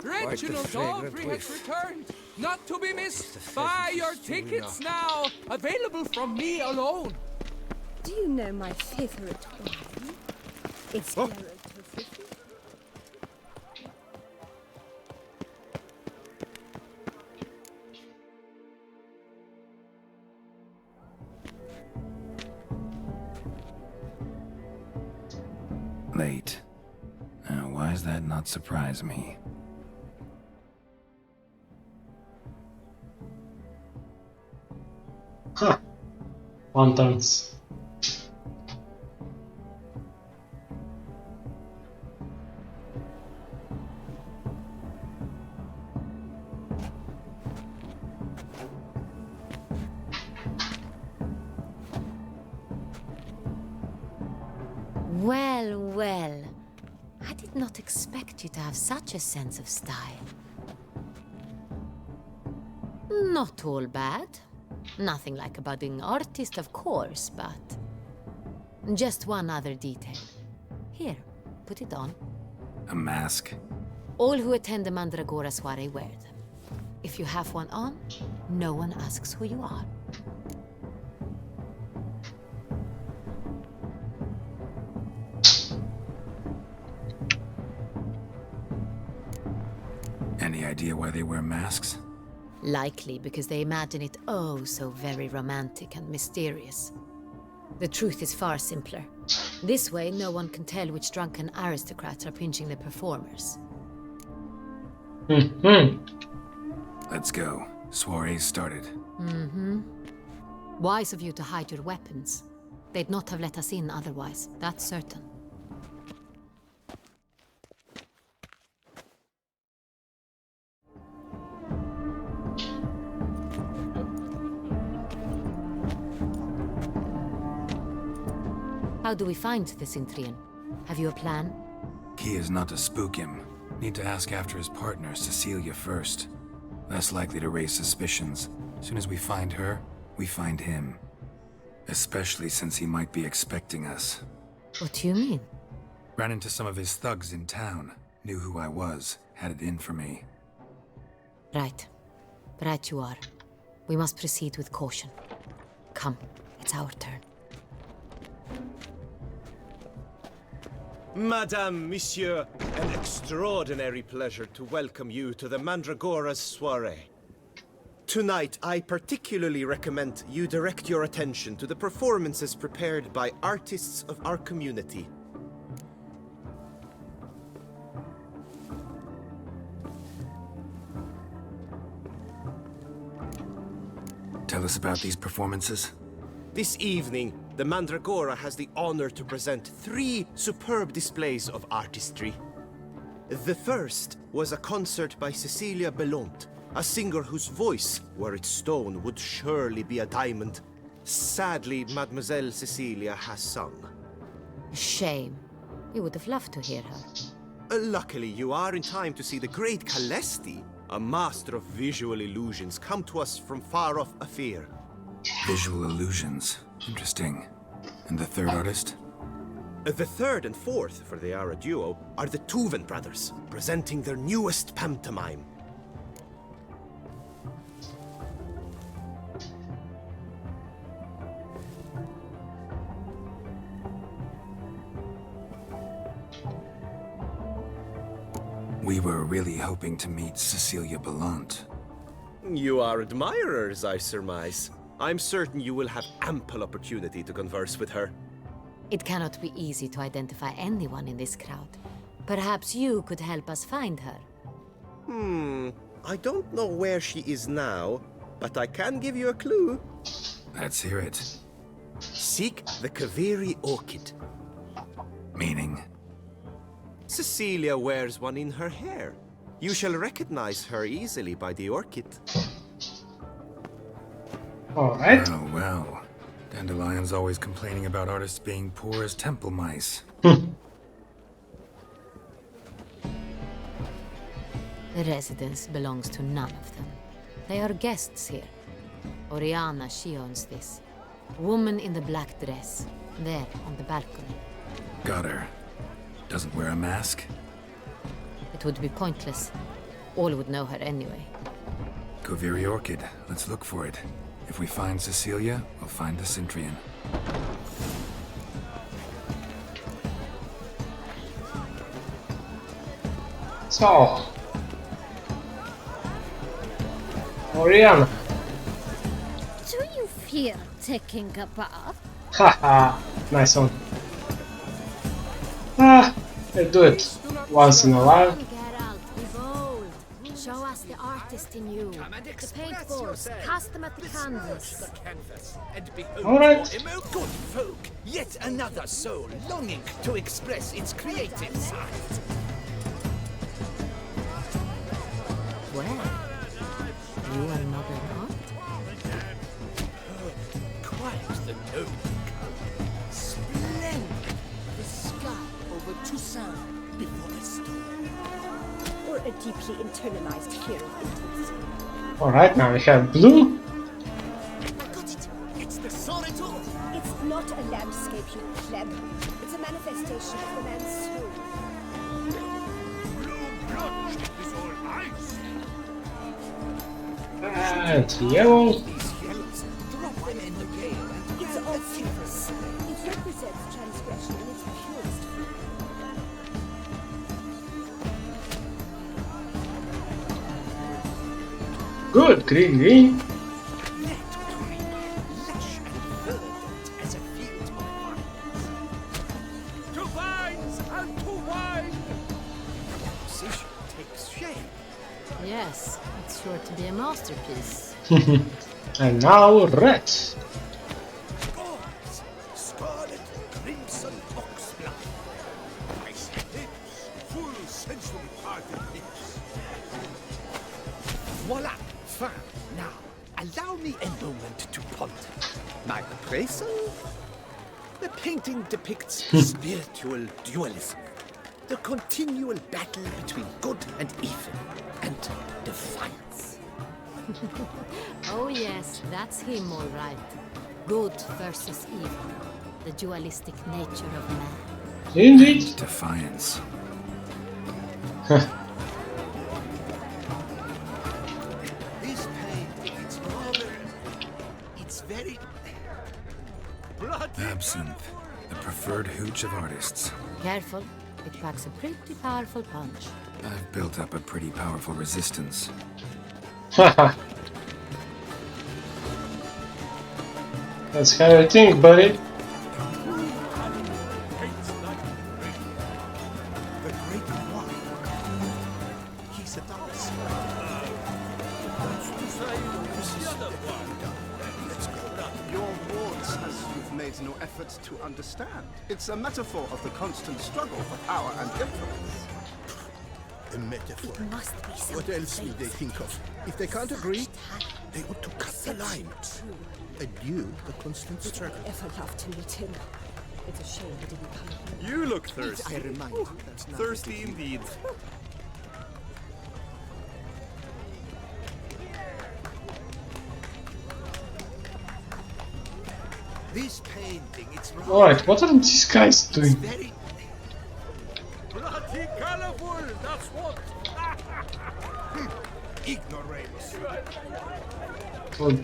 Reginald Aubrey has returned, not to be missed. Buy your tickets now, available from me alone. Do you know my favorite wine? It's Geralt Toffifee. Late. Now, why does that not surprise me? Huh. Wontons. Well, well. I did not expect you to have such a sense of style. Not all bad. Nothing like a budding artist, of course, but... just one other detail. Here, put it on. A mask? All who attend the Mandragora soiree wear them. If you have one on, no one asks who you are. Any idea why they wear masks? Likely because they imagine it oh so very romantic and mysterious. The truth is far simpler. This way, no one can tell which drunken aristocrats are pinching the performers. Let's go. Soiree's started. Wise of you to hide your weapons. They'd not have let us in otherwise, that's certain. How do we find the Cintrian? Have you a plan? Key is not to spook him. Need to ask after his partner, Cecilia, first. Less likely to raise suspicions. Soon as we find her, we find him. Especially since he might be expecting us. What do you mean? Ran into some of his thugs in town. Knew who I was. Had it in for me. Right. Right you are. We must proceed with caution. Come, it's our turn. Madame, Monsieur, an extraordinary pleasure to welcome you to the Mandragora's soiree. Tonight, I particularly recommend you direct your attention to the performances prepared by artists of our community. Tell us about these performances. This evening, the Mandragora has the honor to present 3 superb displays of artistry. The first was a concert by Cecilia Belont, a singer whose voice, were it stone, would surely be a diamond. Sadly, Mademoiselle Cecilia has sung. Shame. We would have loved to hear her. Luckily, you are in time to see the great Calesti, a master of visual illusions, come to us from far off Afir. Visual illusions. Interesting. And the third artist? The third and fourth, for they are a duo, are the Tuven brothers, presenting their newest pantomime. We were really hoping to meet Cecilia Belont. You are admirers, I surmise. I'm certain you will have ample opportunity to converse with her. It cannot be easy to identify anyone in this crowd. Perhaps you could help us find her. I don't know where she is now, but I can give you a clue. Let's hear it. Seek the Kaveri orchid. Meaning? Cecilia wears one in her hair. You shall recognize her easily by the orchid. Alright. Oh, well. Dandelion's always complaining about artists being poor as temple mice. The residence belongs to none of them. They are guests here. Oriana, she owns this. Woman in the black dress. There, on the balcony. Got her. Doesn't wear a mask? It would be pointless. All would know her anyway. Kaveri Orchid. Let's look for it. If we find Cecilia, we'll find the Cintrian. So, Oriana. Do you fear taking a bath? Haha, nice one. I do it once in a while. Geralt, be bold. Show us the artist in you. The paint balls, cast them at the canvas. Alright. Good folk, yet another soul longing to express its creative side. Well, you are not an art? Quite the noble color. Splendid. The sky over Toussaint before the storm. Or a deeply internalized fear of intimacy? Alright, now we have blue. I got it! It's the Soritor! It's not a landscape, you pleb. It's a manifestation of the man's soul. And yellow. These yellows, drop them in the gale and It's obvious. It represents transgression in its purest form. Good, green, green. That green, lush and verdant as a field of vines. To vines and to wine! composition takes shape. Yes, it's sure to be a masterpiece. And now red. Gauze, scarlet, crimson oxblood. Ice lips, full sensually parted lips. Voila! Fine. Now, allow me a moment to ponder. My appraisal? The painting depicts spiritual dualism. The continual battle between good and evil, and defiance. Oh yes, that's him all right. Good versus evil. The dualistic nature of man. Indeed. Defiance. This painting, it's rather... It's very... bloody... Absinthe. The preferred hooch of artists. Careful, it packs a pretty powerful punch. I've built up a pretty powerful resistance. Haha. That's how you think, buddy. The great one. He's a dancer. Your words as you've made no effort to understand. It's a metaphor of the constant struggle for power and influence. A metaphor. It must be something. What else will they think of? If they can't agree, they ought to cut the line. And you, the constant struggle. Ever love to meet him. It's a shame he didn't come. You look thirsty. I remind you, that's not Thirsty indeed. This painting, it's rather... Alright, what are these guys doing? very... Bloody colorful, that's what! ignoramus. Well,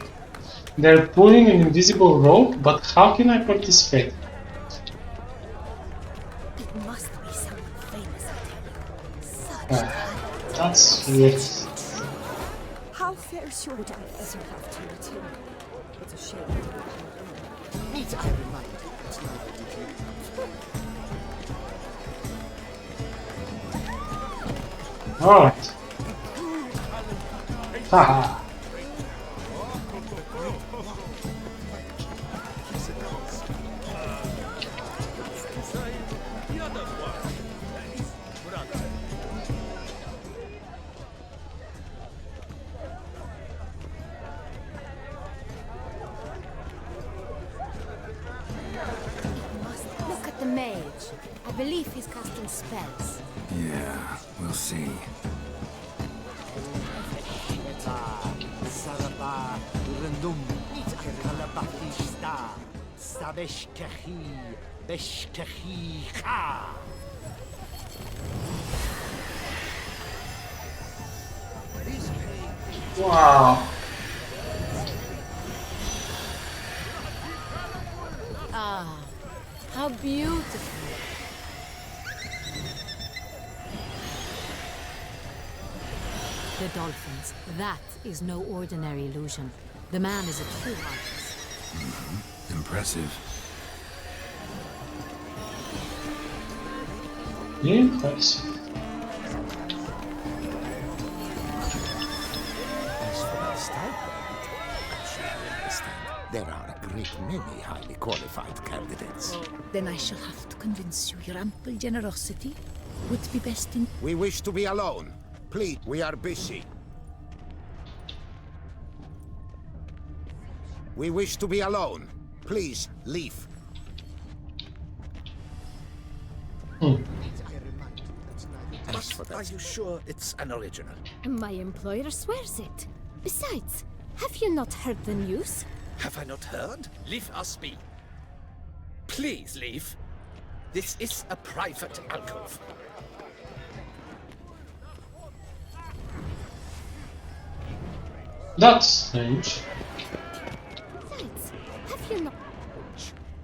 they're pulling an invisible rope, but how can I participate? It must be someone famous, I tell you. Such Ah, that's weird. How fair should I ever love to meet him? It's a shame he didn't come. I remind you, that's not what you do. Alright. Haha. Look at the mage. I believe he's casting spells. Yeah, we'll see. Wow. Ah, how beautiful. The dolphins. That is no ordinary illusion. The man is a true artist. Impressive. Impressive. As for the stipend, I'm sure you understand. There are a great many highly qualified candidates. Then I shall have to convince you your ample generosity would be best in... We wish to be alone. Please, we are busy. We wish to be alone. Please, leave. As for Are that, you sure it's an original? My employer swears it. Besides, have you not heard the news? Have I not heard? Leave us be. Please leave. This is a private alcove. That's strange. Besides, have you not...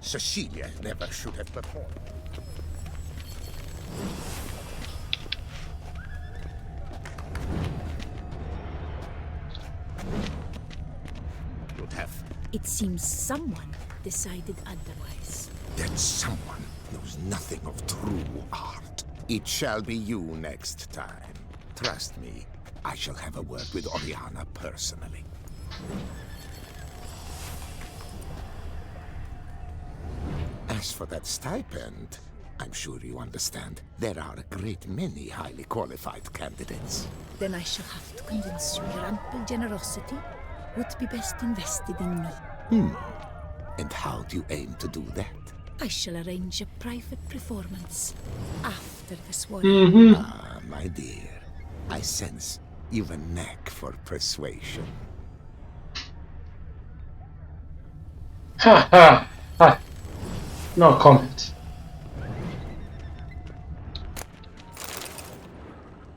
Cecilia never should have performed. Would have. It seems someone decided otherwise. That someone knows nothing of true art. It shall be you next time. Trust me, I shall have a word with Oriana personally. As for that stipend, I'm sure you understand, there are a great many highly qualified candidates. Then I shall have to convince you your ample generosity would be best invested in me. And how do you aim to do that? I shall arrange a private performance after the sworn. Ah, my dear, I sense you've a knack for persuasion. Ha ha ha. No comment.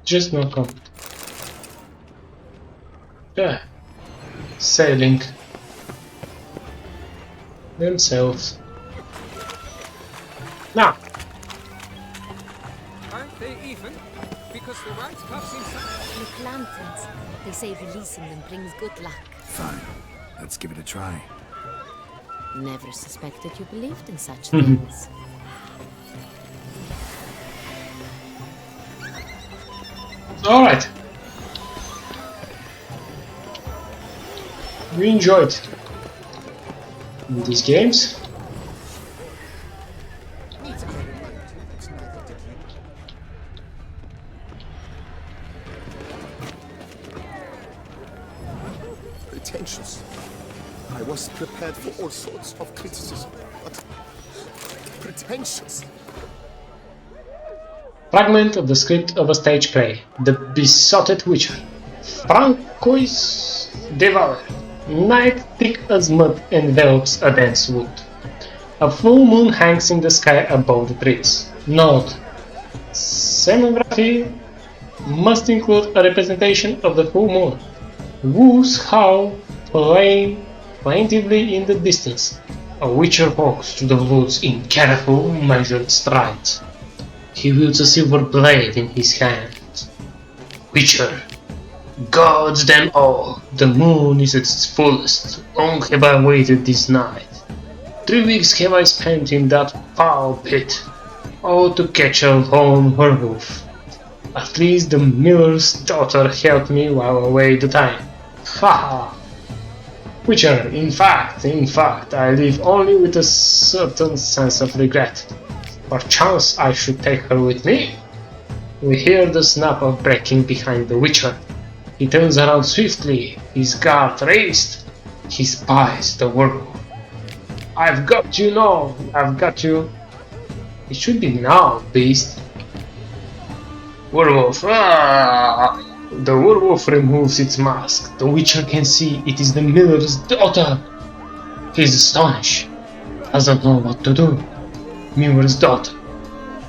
Just no comment. Yeah. Sailing themselves. Now. Aren't they even? Because the right cups inside. Look, lanterns. They say releasing them brings good luck. Fine. Let's give it a try. Never suspected you believed in such things. Alright. We enjoyed these games. Pretentious. I was prepared for all sorts of criticism, but pretentious. Fragment of the script of a stage play. The Besotted Witcher. Francois Devour. Night thick as mud envelops a dense wood. A full moon hangs in the sky above the trees. Note: scenography must include a representation of the full moon. Wolves howl plaintively in the distance. A witcher walks through the woods in careful, measured strides. He wields a silver blade in his hand. Witcher. Gods them all, the moon is at its fullest. Long have I waited this night. 3 weeks have I spent in that foul pit, all to catch a lone werewolf. At least the miller's daughter helped me while away the time. Haha! Witcher, in fact, I live only with a certain sense of regret. Perchance I should take her with me. We hear the snap of breaking behind the Witcher. He turns around swiftly, his guard raised. He spies the werewolf. I've got you now, I've got you. It should be now, beast. Werewolf, ah! The werewolf removes its mask. The Witcher can see it is the miller's daughter. He is astonished. Doesn't know what to do. Miller's daughter.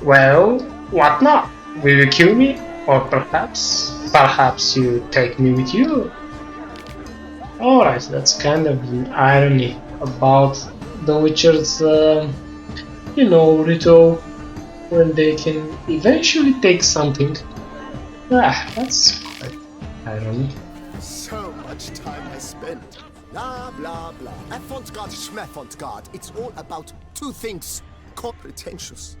Well, what now? Will you kill me? Or perhaps you take me with you? Alright, that's kind of an irony about the Witcher's, ritual when they can eventually take something. That's quite irony. So much time I spent. Blah, blah, blah. Effont-God, Schmeffont-God. It's all about two things. Pretentious.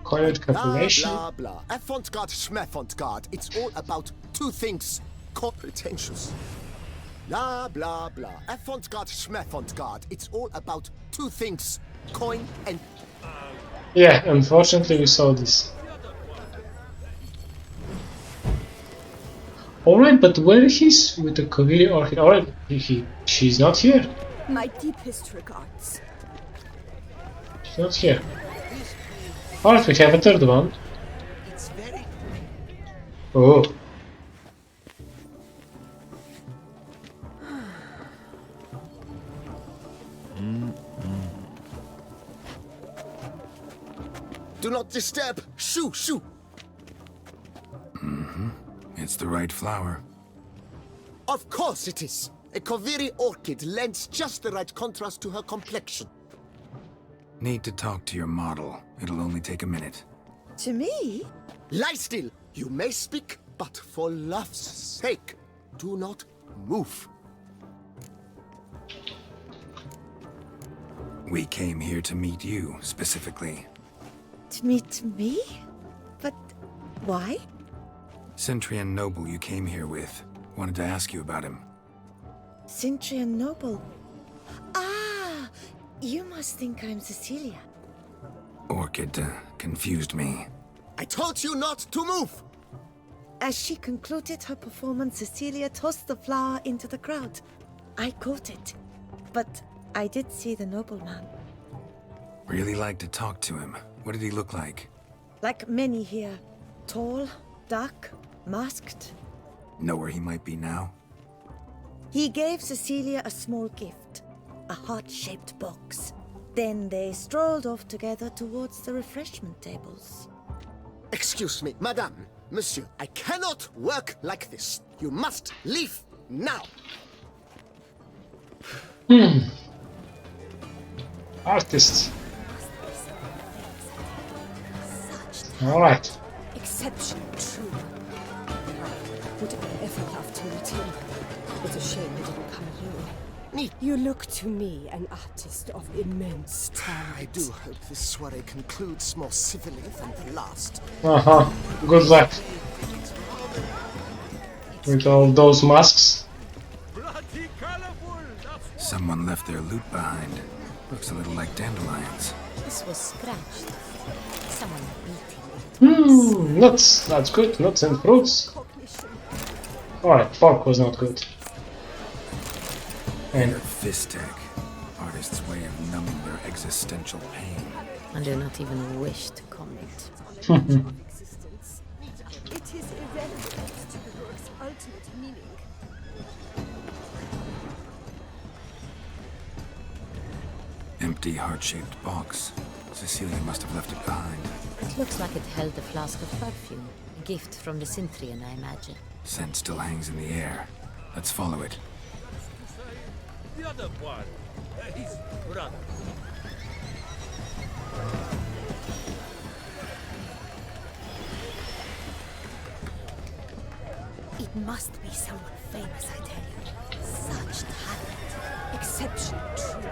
Coiled calculation. Blah, blah, blah. Effont-God, Schmeffont-God. It's all about two things. Pretentious. Blah, blah, blah. Effont-God, Schmeffont-God. It's all about two things. Coin and... Yeah, unfortunately we saw this. Alright, but where is with the Kaviri Orchid? Alright, she's not here. My deepest regards. She's not here. Alright, we have a third one. Oh. Do not disturb! Shoo, shoo! It's the right flower. Of course it is! A Kaviri orchid lends just the right contrast to her complexion. Need to talk to your model. It'll only take a minute. To me? Lie still! You may speak, but for love's sake, do not move. We came here to meet you, specifically. To meet me? But why? Centrian noble you came here with. Wanted to ask you about him. Centrian noble. Ah! You must think I'm Cecilia. Orchid confused me. I told you not to move! As she concluded her performance, Cecilia tossed the flower into the crowd. I caught it. But I did see the nobleman. Really like to talk to him. What did he look like? Like many here. Tall, dark, masked. Know where he might be now? He gave Cecilia a small gift. a heart-shaped box. Then they strolled off together towards the refreshment tables. Excuse me, madame, monsieur, I cannot work like this. You must leave now. Artists. Alright. Exceptional, true. Would ever love to meet him. It's a shame he didn't come alone. You look to me an artist of immense talent. I do hope this soiree concludes more civilly than the last. Good luck. With all those masks. Someone left their loot behind. Looks a little like dandelions. This was scratched. Someone beat him. Nuts. That's good. Nuts and fruits. Alright, pork was not good. And a fist tech. Artist's way of numbing their existential pain. I do not even wish to comment. It is irrelevant to the work's ultimate meaning. Empty heart-shaped box. Cecilia must have left it behind. It looks like it held a flask of perfume. A gift from the Cintrian, I imagine. Scent still hangs in the air. Let's follow it. The other one, his brother. It must be someone famous, I tell you. Such talent. Exceptional, true.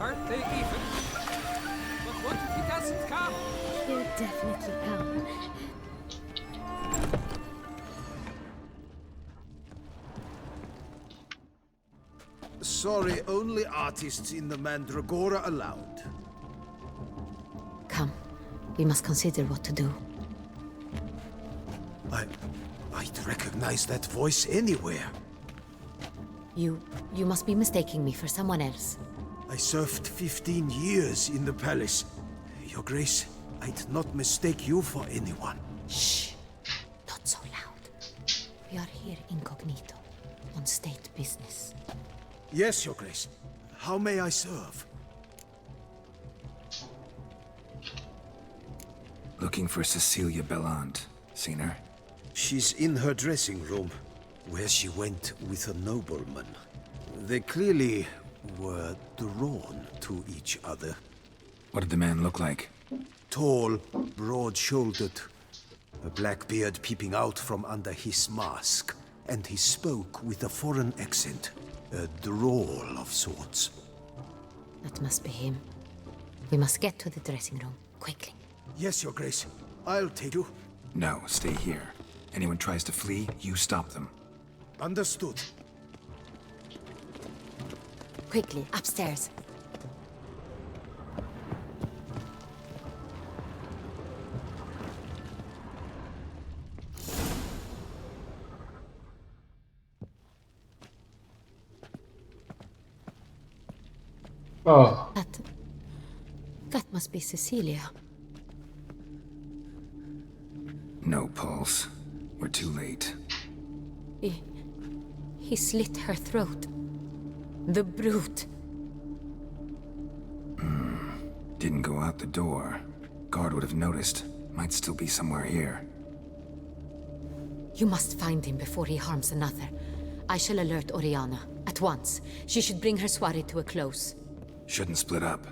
Aren't they even? But what if he doesn't come? He'll definitely come. Sorry, only artists in the Mandragora allowed. Come. We must consider what to do. I'd recognize that voice anywhere. You must be mistaking me for someone else. I served 15 years in the palace. Your Grace, I'd not mistake you for anyone. Shh! Not so loud. We are here incognito, on state business. Yes, Your Grace. How may I serve? Looking for Cecilia Bellant. Seen her? She's in her dressing room, where she went with a nobleman. They clearly were drawn to each other. What did the man look like? Tall, broad-shouldered, a black beard peeping out from under his mask, and he spoke with a foreign accent, a drawl of sorts. That must be him. We must get to the dressing room, quickly. Yes, Your Grace. I'll take you. No, stay here. Anyone tries to flee, you stop them. Understood. Quickly, upstairs. Oh. That must be Cecilia. No pulse. We're too late. He slit her throat. The brute. Didn't go out the door. Guard would have noticed. Might still be somewhere here. You must find him before he harms another. I shall alert Oriana. At once. She should bring her soiree to a close. Shouldn't split up.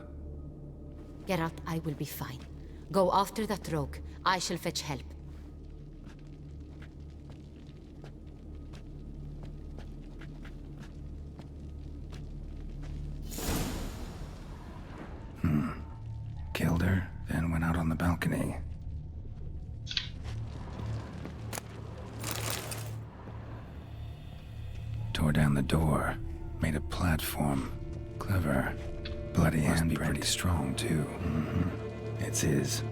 Geralt, I will be fine. Go after that rogue. I shall fetch help. Killed her, then went out on the balcony. Tore down the door. Made a platform. Clever. Bloody handprint. Must be pretty strong, too. It's his.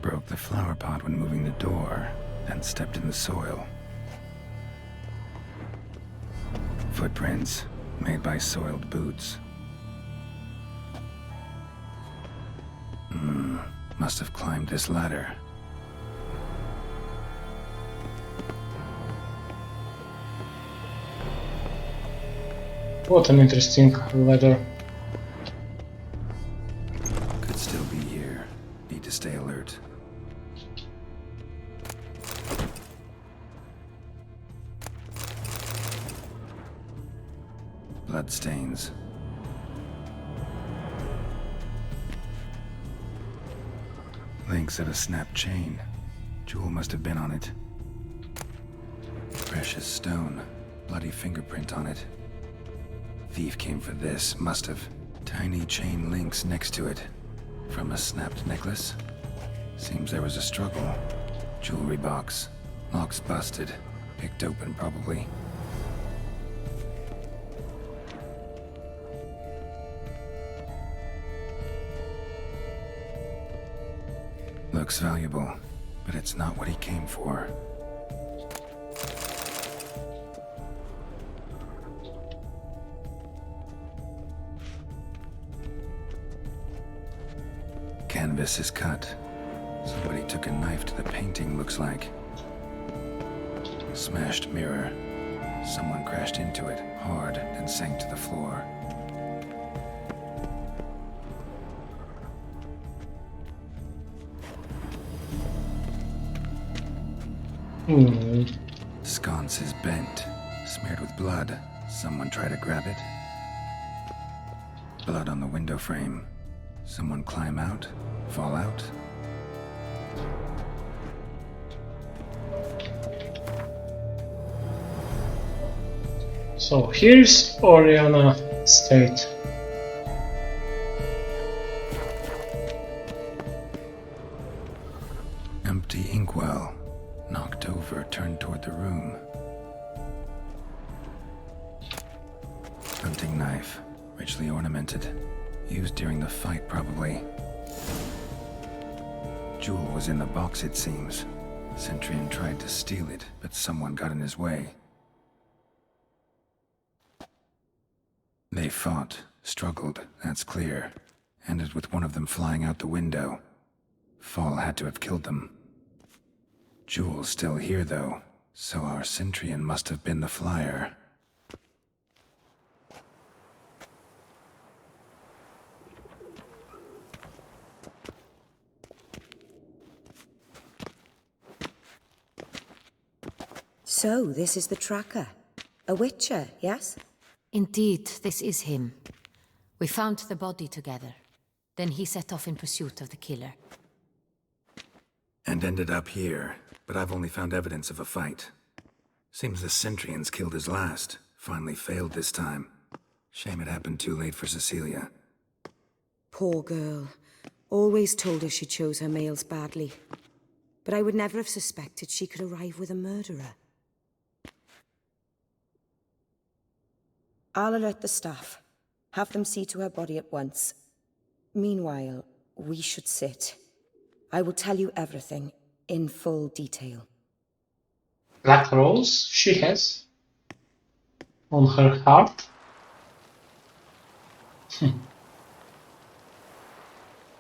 Broke the flower pot when moving the door, then stepped in the soil. Footprints. made by soiled boots. Must have climbed this ladder. What an interesting ladder. Could still be here. Need to stay alert. Bloodstains. Links of a snapped chain. Jewel must have been on it. Precious stone. Bloody fingerprint on it. Thief came for this, must have. Tiny chain links next to it. From a snapped necklace? Seems there was a struggle. Jewelry box. Lock's busted. Picked open, probably. Looks valuable, but it's not what he came for. Canvas is cut. Somebody took a knife to the painting, looks like. Smashed mirror. Someone crashed into it, hard, and sank to the floor. Sconce is bent, smeared with blood. Someone try to grab it. Blood on the window frame. Someone climb out? Fall out? So here's Oriana Estate. Empty inkwell. Knocked over, turned toward the room. Hunting knife. Richly ornamented. Used during the fight, probably. Jewel was in the box, it seems. Centurion tried to steal it, but someone got in his way. They fought, struggled, that's clear. Ended with one of them flying out the window. Fall had to have killed them. Jewel's still here, though, so our Centurion must have been the flyer. So, this is the tracker. A witcher, yes? Indeed, this is him. We found the body together. Then he set off in pursuit of the killer. And ended up here, but I've only found evidence of a fight. Seems the Centurions killed his last. Finally failed this time. Shame it happened too late for Cecilia. Poor girl. Always told her she chose her males badly. But I would never have suspected she could arrive with a murderer. I'll alert the staff. Have them see to her body at once. Meanwhile, we should sit. I will tell you everything, in full detail. Black rose she has on her heart.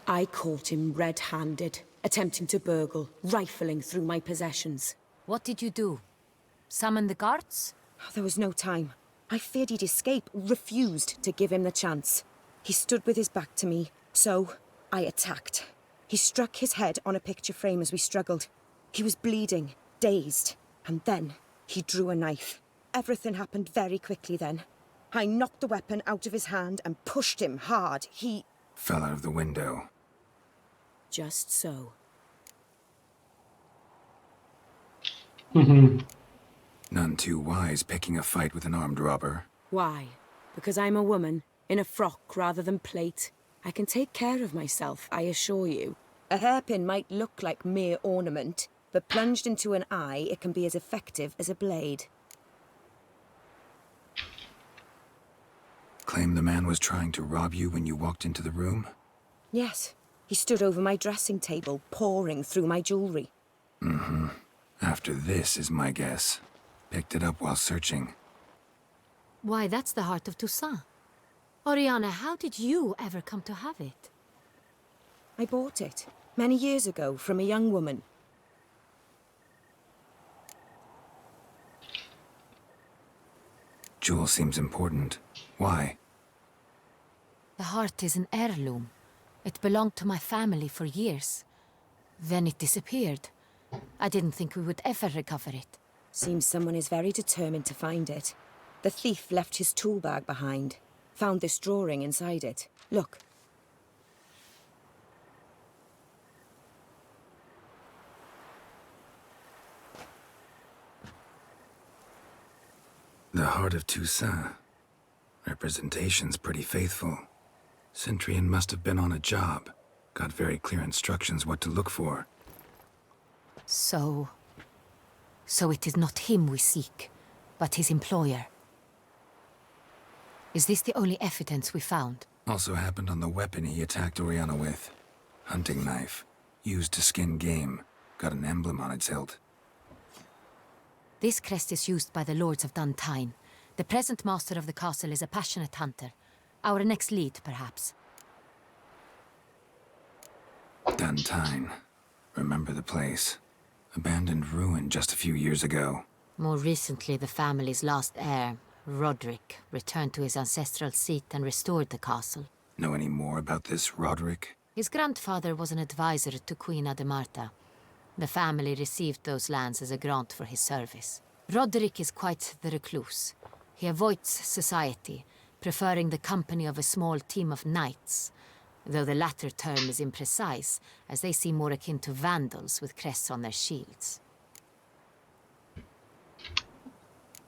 I caught him red-handed, attempting to burgle, rifling through my possessions. What did you do? Summon the guards? There was no time. I feared he'd escape, refused to give him the chance. He stood with his back to me, so I attacked. He struck his head on a picture frame as we struggled. He was bleeding, dazed, and then he drew a knife. Everything happened very quickly then. I knocked the weapon out of his hand and pushed him hard. He fell out of the window. Just so. None too wise picking a fight with an armed robber. Why? Because I'm a woman, in a frock rather than plate. I can take care of myself, I assure you. A hairpin might look like mere ornament, but plunged into an eye, it can be as effective as a blade. Claim the man was trying to rob you when you walked into the room? Yes. He stood over my dressing table, pouring through my jewelry. After this is my guess. Picked it up while searching. Why, that's the heart of Toussaint. Oriana, how did you ever come to have it? I bought it many years ago from a young woman. Jewel seems important. Why? The heart is an heirloom. It belonged to my family for years. Then it disappeared. I didn't think we would ever recover it. Seems someone is very determined to find it. The thief left his tool bag behind. Found this drawing inside it. Look. The Heart of Toussaint. Representation's pretty faithful. Centurion must have been on a job. Got very clear instructions what to look for. So it is not him we seek, but his employer. Is this the only evidence we found? Also happened on the weapon he attacked Oriana with. Hunting knife. Used to skin game. Got an emblem on its hilt. This crest is used by the Lords of Duntine. The present master of the castle is a passionate hunter. Our next lead, perhaps. Duntine. Remember the place. Abandoned ruin just a few years ago. More recently, the family's last heir, Roderick, returned to his ancestral seat and restored the castle. Know any more about this Roderick? His grandfather was an advisor to Queen Ademarta. The family received those lands as a grant for his service. Roderick is quite the recluse. He avoids society, preferring the company of a small team of knights, though the latter term is imprecise, as they seem more akin to vandals with crests on their shields.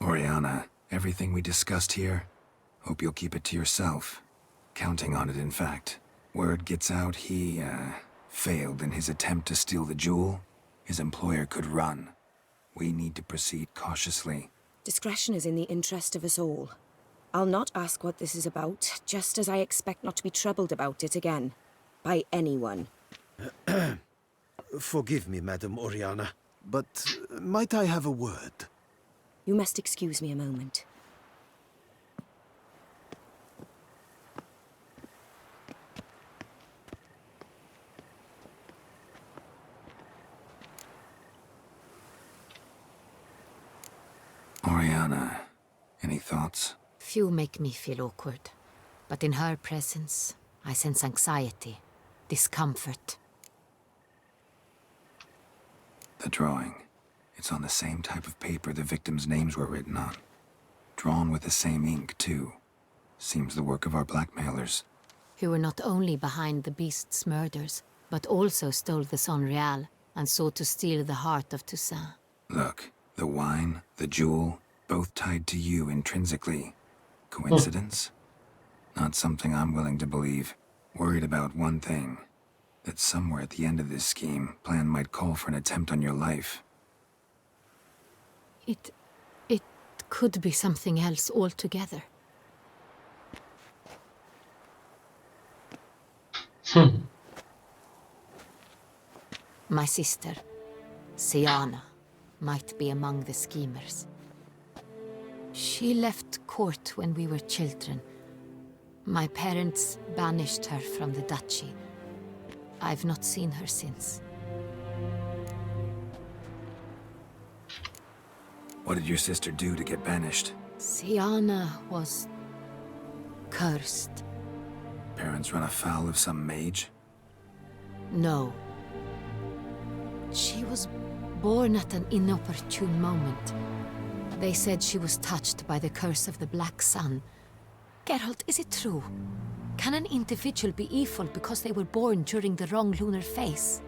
Oriana, everything we discussed here, hope you'll keep it to yourself. Counting on it, in fact. Word gets out he, failed in his attempt to steal the jewel. His employer could run. We need to proceed cautiously. Discretion is in the interest of us all. I'll not ask what this is about, just as I expect not to be troubled about it again. By anyone. Forgive me, Madam Oriana, but might I have a word? You must excuse me a moment. Oriana, any thoughts? Few make me feel awkward, but in her presence, I sense anxiety, discomfort. The drawing. It's on the same type of paper the victims' names were written on. Drawn with the same ink, too. Seems the work of our blackmailers. Who were not only behind the beast's murders, but also stole the Son Real and sought to steal the heart of Toussaint. Look, the wine, the jewel, both tied to you intrinsically. Coincidence? Not something I'm willing to believe. Worried about one thing. That somewhere at the end of this scheme, plan might call for an attempt on your life. It could be something else altogether. My sister, Siana, might be among the schemers. She left court when we were children. My parents banished her from the duchy. I've not seen her since. What did your sister do to get banished? Siana was cursed. Parents run afoul of some mage? No. She was born at an inopportune moment. They said she was touched by the curse of the Black Sun. Geralt, is it true? Can an individual be evil because they were born during the wrong lunar phase?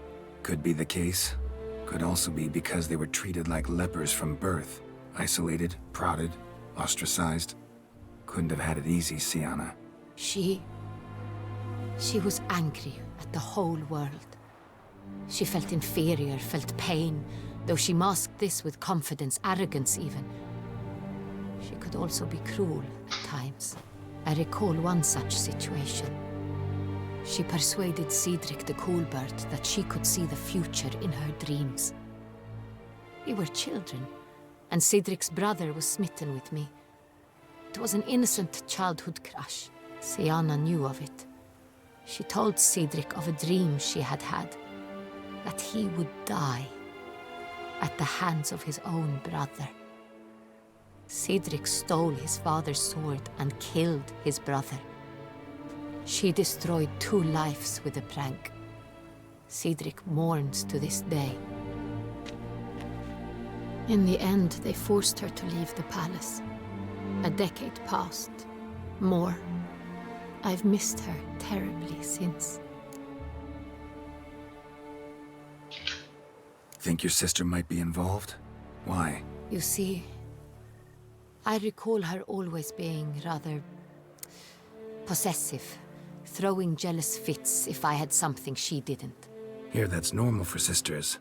Could be the case. Could also be because they were treated like lepers from birth. Isolated, prodded, ostracized. Couldn't have had it easy, Siana. She was angry at the whole world. She felt inferior, felt pain, though she masked this with confidence, arrogance even. She could also be cruel at times. I recall one such situation. She persuaded Cedric the Coolbird that she could see the future in her dreams. We were children, and Cedric's brother was smitten with me. It was an innocent childhood crush. Syanna knew of it. She told Cedric of a dream she had had, that he would die at the hands of his own brother. Cedric stole his father's sword and killed his brother. She destroyed 2 lives with a prank. Cedric mourns to this day. In the end, they forced her to leave the palace. A decade passed. More. I've missed her terribly since. Think your sister might be involved? Why? You see, I recall her always being rather possessive, throwing jealous fits if I had something she didn't. Here, that's normal for sisters.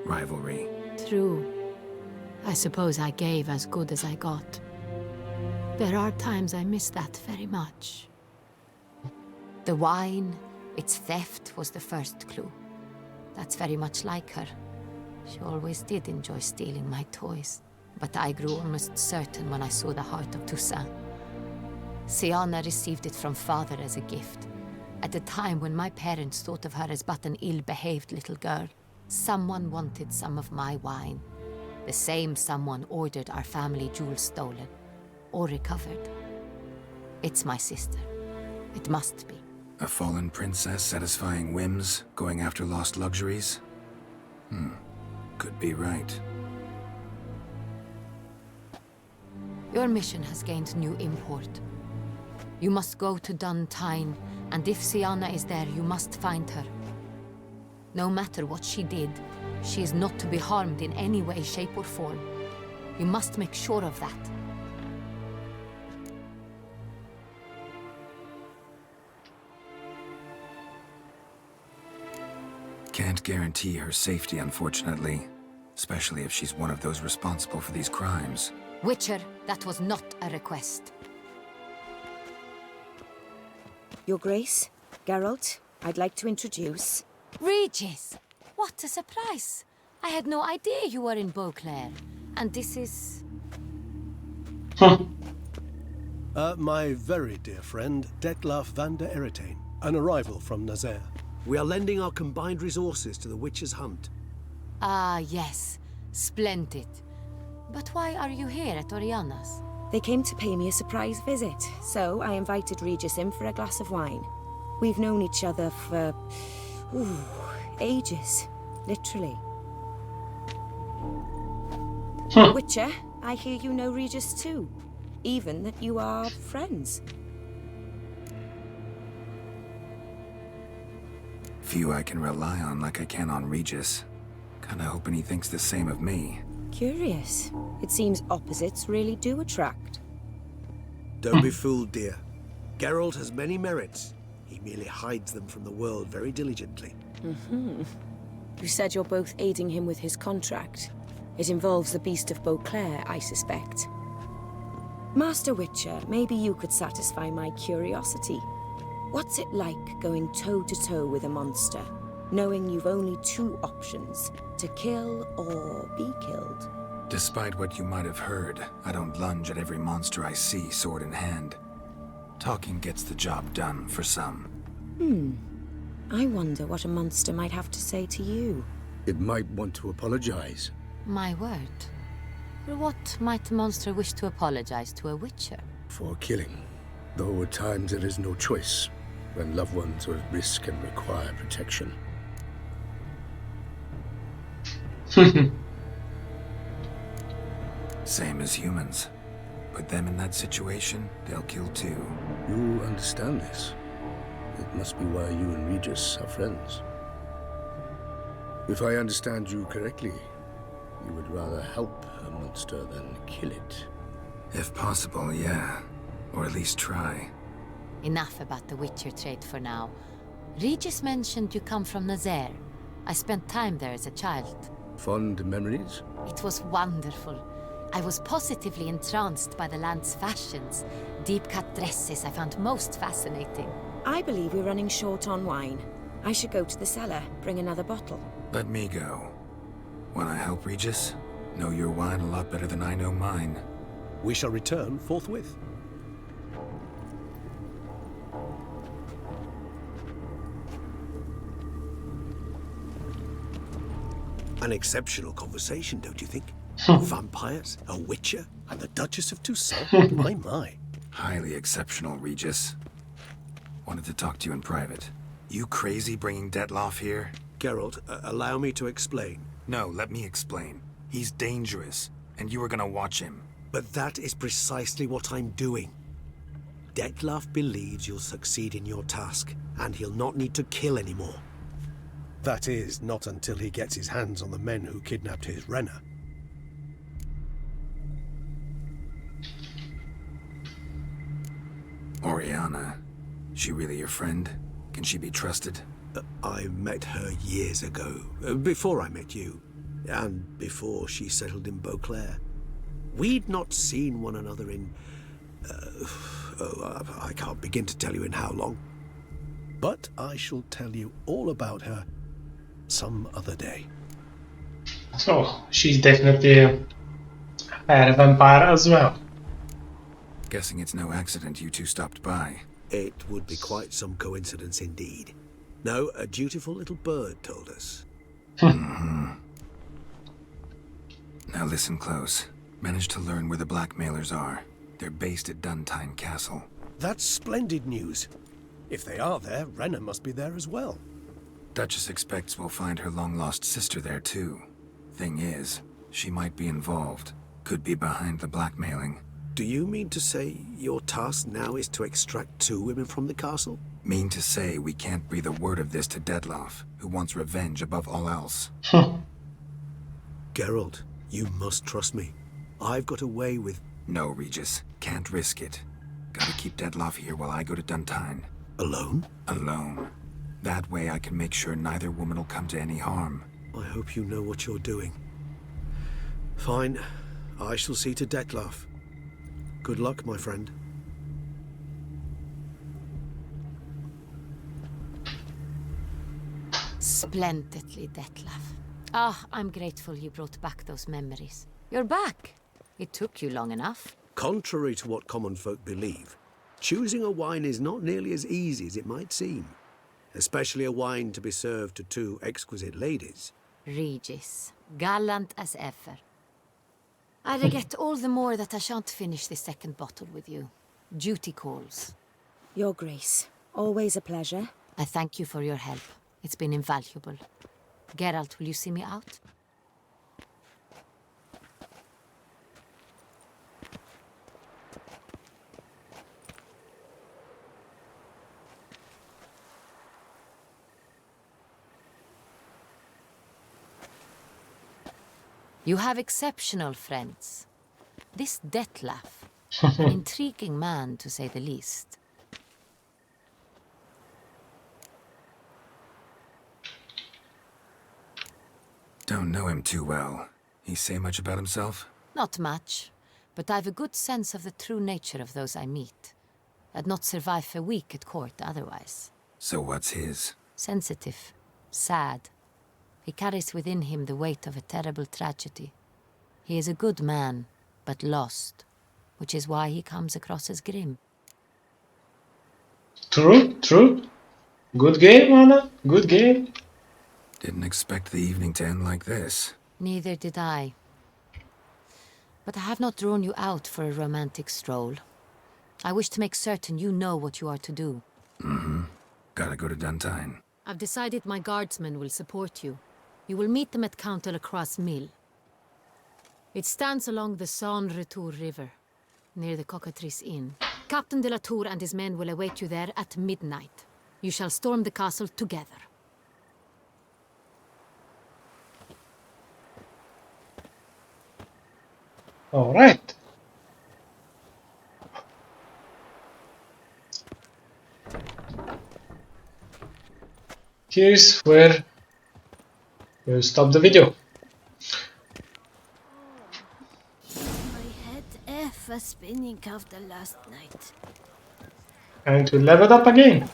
Rivalry. True. I suppose I gave as good as I got. There are times I miss that very much. The wine, its theft, was the first clue. That's very much like her. She always did enjoy stealing my toys, but I grew almost certain when I saw the heart of Toussaint. Syanna received it from father as a gift. At a time when my parents thought of her as but an ill-behaved little girl, someone wanted some of my wine. The same someone ordered our family jewels stolen, or recovered. It's my sister. It must be. A fallen princess satisfying whims, going after lost luxuries? Could be right. Your mission has gained new import. You must go to Dun Tine, and if Syanna is there, you must find her. No matter what she did, she is not to be harmed in any way, shape, or form. You must make sure of that. Can't guarantee her safety, unfortunately. Especially if she's one of those responsible for these crimes. Witcher, that was not a request. Your Grace, Geralt, I'd like to introduce... Regis! What a surprise! I had no idea you were in Beauclair. And this is... My very dear friend, Detlaf van der Eretain, an arrival from Nazaire. We are lending our combined resources to the Witcher's hunt. Ah, yes. Splendid. But why are you here at Oriana's? They came to pay me a surprise visit, so I invited Regis in for a glass of wine. We've known each other for... ages. Literally. Witcher, I hear you know Regis too. Even that you are friends. Few I can rely on like I can on Regis. Kinda hoping he thinks the same of me. Curious. It seems opposites really do attract. Don't be fooled, dear. Geralt has many merits. He merely hides them from the world very diligently. You said you're both aiding him with his contract. It involves the Beast of Beauclair, I suspect. Master Witcher, maybe you could satisfy my curiosity. What's it like going toe-to-toe with a monster, knowing you've only 2 options, to kill or be killed? Despite what you might have heard, I don't lunge at every monster I see sword in hand. Talking gets the job done for some. I wonder what a monster might have to say to you. It might want to apologize. My word. For what might a monster wish to apologize to a Witcher? For killing. Though at times there is no choice, when loved ones are at risk and require protection. Same as humans. Put them in that situation, they'll kill too. You understand this. It must be why you and Regis are friends. If I understand you correctly, you would rather help a monster than kill it. If possible, yeah. Or at least try. Enough about the Witcher trait for now. Regis mentioned you come from Nazaire. I spent time there as a child. Fond memories? It was wonderful. I was positively entranced by the land's fashions. Deep-cut dresses I found most fascinating. I believe we're running short on wine. I should go to the cellar, bring another bottle. Let me go. Wanna help, Regis? Know your wine a lot better than I know mine. We shall return forthwith. An exceptional conversation, don't you think? Vampires, a witcher, and the Duchess of Toussaint? My. Highly exceptional, Regis. Wanted to talk to you in private. You crazy bringing Detloff here? Geralt, allow me to explain. No, let me explain. He's dangerous, and you were gonna watch him. But that is precisely what I'm doing. Detloff believes you'll succeed in your task, and he'll not need to kill anymore. That is, not until he gets his hands on the men who kidnapped his Renna. Oriana, she really your friend? Can she be trusted? I met her years ago, before I met you, and before she settled in Beauclair. We'd not seen one another in... I can't begin to tell you in how long. But I shall tell you all about her some other day. So, she's definitely a vampire as well. Guessing it's no accident you two stopped by. It would be quite some coincidence indeed. No, a dutiful little bird told us. Now listen close. Managed to learn where the blackmailers are. They're based at Duntine Castle. That's splendid news. If they are there, Renna must be there as well. Duchess expects we'll find her long-lost sister there too. Thing is, she might be involved. Could be behind the blackmailing. Do you mean to say your task now is to extract 2 women from the castle? Mean to say we can't breathe a word of this to Detloff, who wants revenge above all else. Geralt, you must trust me. I've got away with... No, Regis. Can't risk it. Gotta keep Detloff here while I go to Duntine. Alone? Alone. That way I can make sure neither woman will come to any harm. I hope you know what you're doing. Fine. I shall see to Detloff. Good luck, my friend. Splendidly, Detlaff. Ah, I'm grateful you brought back those memories. You're back. It took you long enough. Contrary to what common folk believe, choosing a wine is not nearly as easy as it might seem. Especially a wine to be served to 2 exquisite ladies. Regis, gallant as ever. I regret all the more that I shan't finish the 2nd bottle with you. Duty calls. Your Grace, always a pleasure. I thank you for your help. It's been invaluable. Geralt, will you see me out? You have exceptional friends. This Detlaff, an intriguing man to say the least. Don't know him too well. He say much about himself? Not much, but I've a good sense of the true nature of those I meet. I'd not survive a week at court otherwise. So what's his? Sensitive, sad. He carries within him the weight of a terrible tragedy. He is a good man, but lost, which is why he comes across as grim. True. Good game, Anna. Good game. Didn't expect the evening to end like this. Neither did I. But I have not drawn you out for a romantic stroll. I wish to make certain you know what you are to do. Gotta go to Duntine. I've decided my guardsmen will support you. You will meet them at Count de la Croix's mill. It stands along the Saône-Retour River, near the Cockatrice Inn. Captain de la Tour and his men will await you there at midnight. You shall storm the castle together. All right. Here's where we'll stop the video. My head was spinning after last night. And to level up again.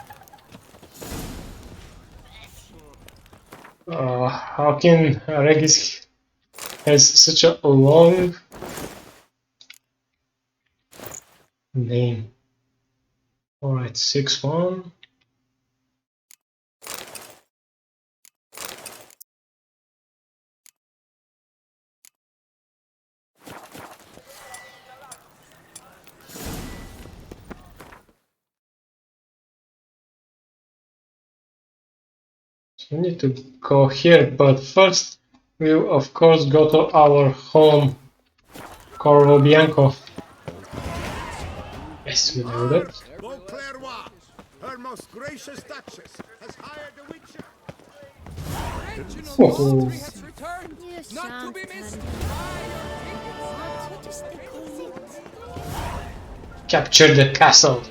How can Regis has such a long name? Alright, 6-1. we need to go here, but first we'll of course go to our home, Corvo Bianco. Yes, we know that. Beauclerc, her most gracious duchess, has hired a witcher. Oh. Has returned, not to be missed. Capture the castle.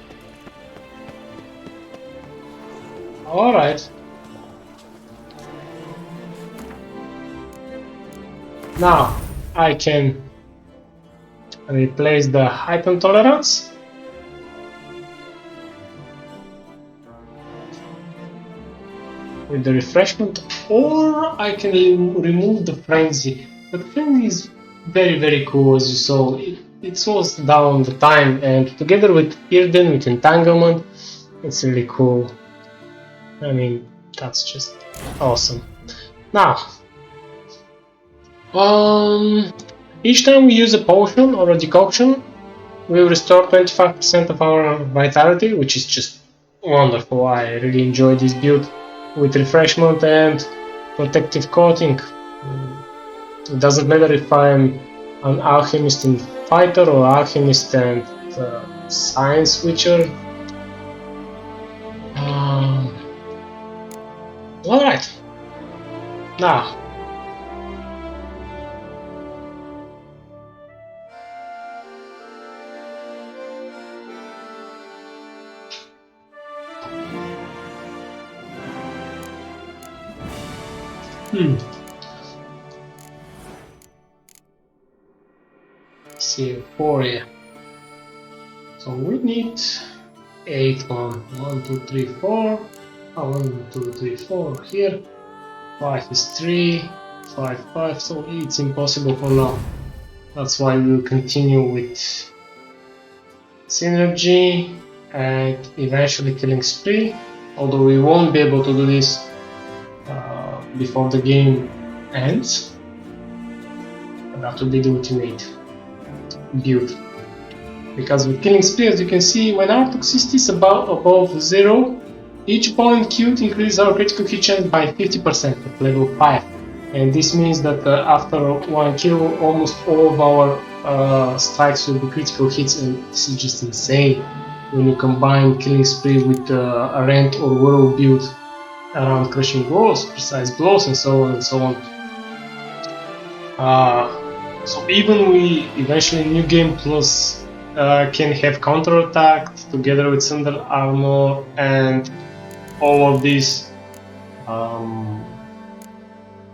Alright. Now I can replace the heightened tolerance. With the refreshment, or I can remove the frenzy. But the frenzy is very cool, as you saw. It slows down the time, and together with Irden, with entanglement, it's really cool. I mean, that's just awesome. Now, each time we use a potion or a decoction, we will restore 25% of our vitality, which is just wonderful. I really enjoy this build with refreshment and protective coating. It doesn't matter if I'm an alchemist and fighter or alchemist and science witcher. Alright, now see, 4, yeah. So we need 8 on 1, 2, 3, 4. 1, 2, 3, 4 here. 5 is 3, 5, 5. So it's impossible for now. That's why we'll continue with synergy and eventually killing spree. Although we won't be able to do this before the game ends. That will be the ultimate build. Because with killing spree, as you can see, when our toxicity is above 0, each opponent killed increases our critical hit chance by 50% at level 5. And this means that after one kill, almost all of our strikes will be critical hits, and this is just insane when you combine killing spree with a rend or whirl build around crushing blows, precise blows, and so on and so on. So even we eventually New Game Plus can have counterattack together with Thunder Armor and all of these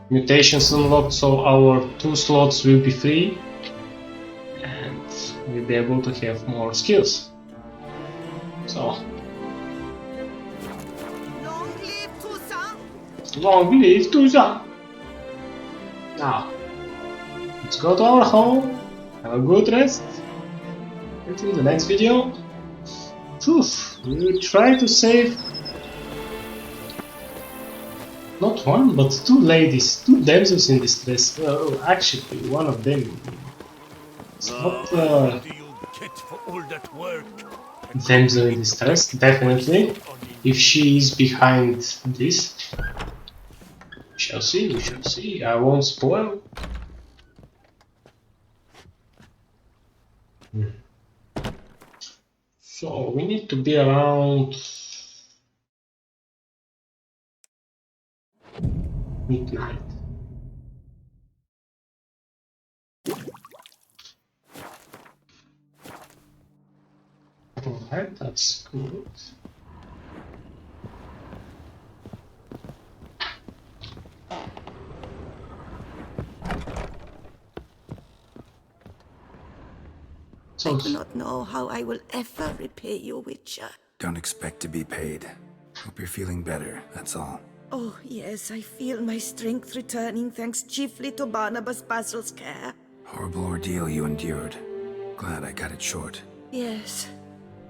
mutations unlocked, so our 2 slots will be free and we'll be able to have more skills. So long live Toussaint! Now let's go to our home, have a good rest until the next video. We will try to save not 1 but 2 ladies, 2 damsels in distress. Actually, one of them. It's not damsel in distress, definitely. If she is behind this, we shall see. I won't spoil. So we need to be around midnight. Alright, that's good. I do not know how I will ever repay you, Witcher. Don't expect to be paid. Hope you're feeling better, that's all. Oh, yes, I feel my strength returning thanks chiefly to Barnabas Basil's care. Horrible ordeal you endured. Glad I cut it short. Yes,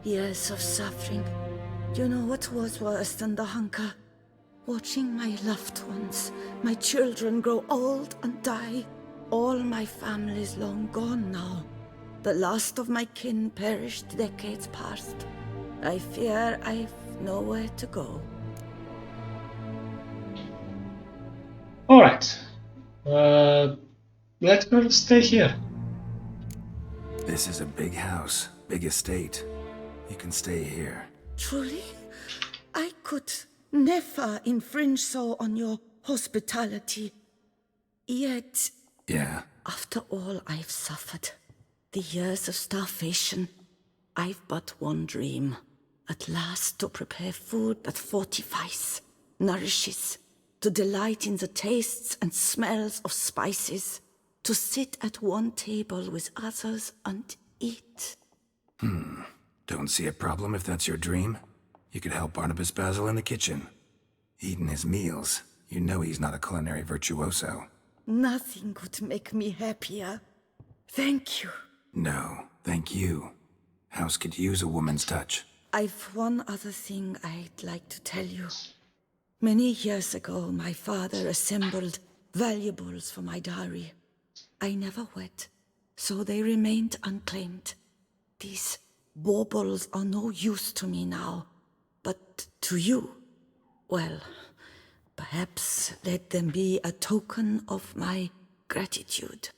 years of suffering. Do you know what was worse than the hunger? Watching my loved ones, my children grow old and die. All my family's long gone now. The last of my kin perished decades past. I fear I've nowhere to go. Alright. Let her stay here. This is a big house, big estate. You can stay here. Truly? I could never infringe so on your hospitality. Yet, Yeah. after all I've suffered, the years of starvation, I've but one dream. At last to prepare food that fortifies, nourishes, to delight in the tastes and smells of spices, to sit at one table with others and eat. Don't see a problem if that's your dream. You could help Barnabas Basil in the kitchen. Eating his meals. You know he's not a culinary virtuoso. Nothing could make me happier. Thank you. No, thank you. House could use a woman's touch. I've one other thing I'd like to tell you. Many years ago, my father assembled valuables for my dowry. I never wed, so they remained unclaimed. These baubles are no use to me now, but to you, well, perhaps let them be a token of my gratitude.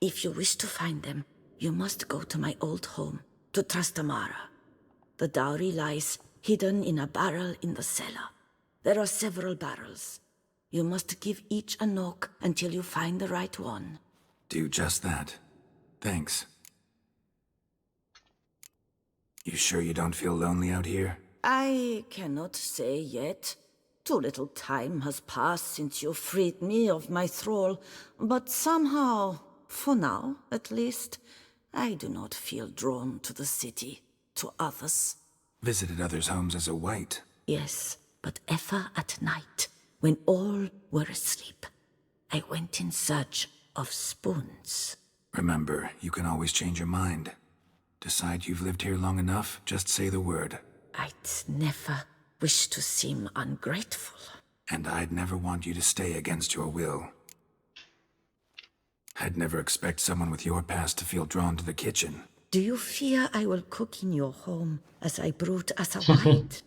If you wish to find them, you must go to my old home, to Trastamara. The dowry lies hidden in a barrel in the cellar. There are several barrels. You must give each a knock until you find the right one. Do just that. Thanks. You sure you don't feel lonely out here? I cannot say yet. Too little time has passed since you freed me of my thrall, but somehow, for now at least, I do not feel drawn to the city, to others. Visited others' homes as a white. Yes, but ever at night, when all were asleep, I went in search of spoons. Remember, you can always change your mind. Decide you've lived here long enough, just say the word. I'd never wish to seem ungrateful. And I'd never want you to stay against your will. I'd never expect someone with your past to feel drawn to the kitchen. Do you fear I will cook in your home as I brewed as a white?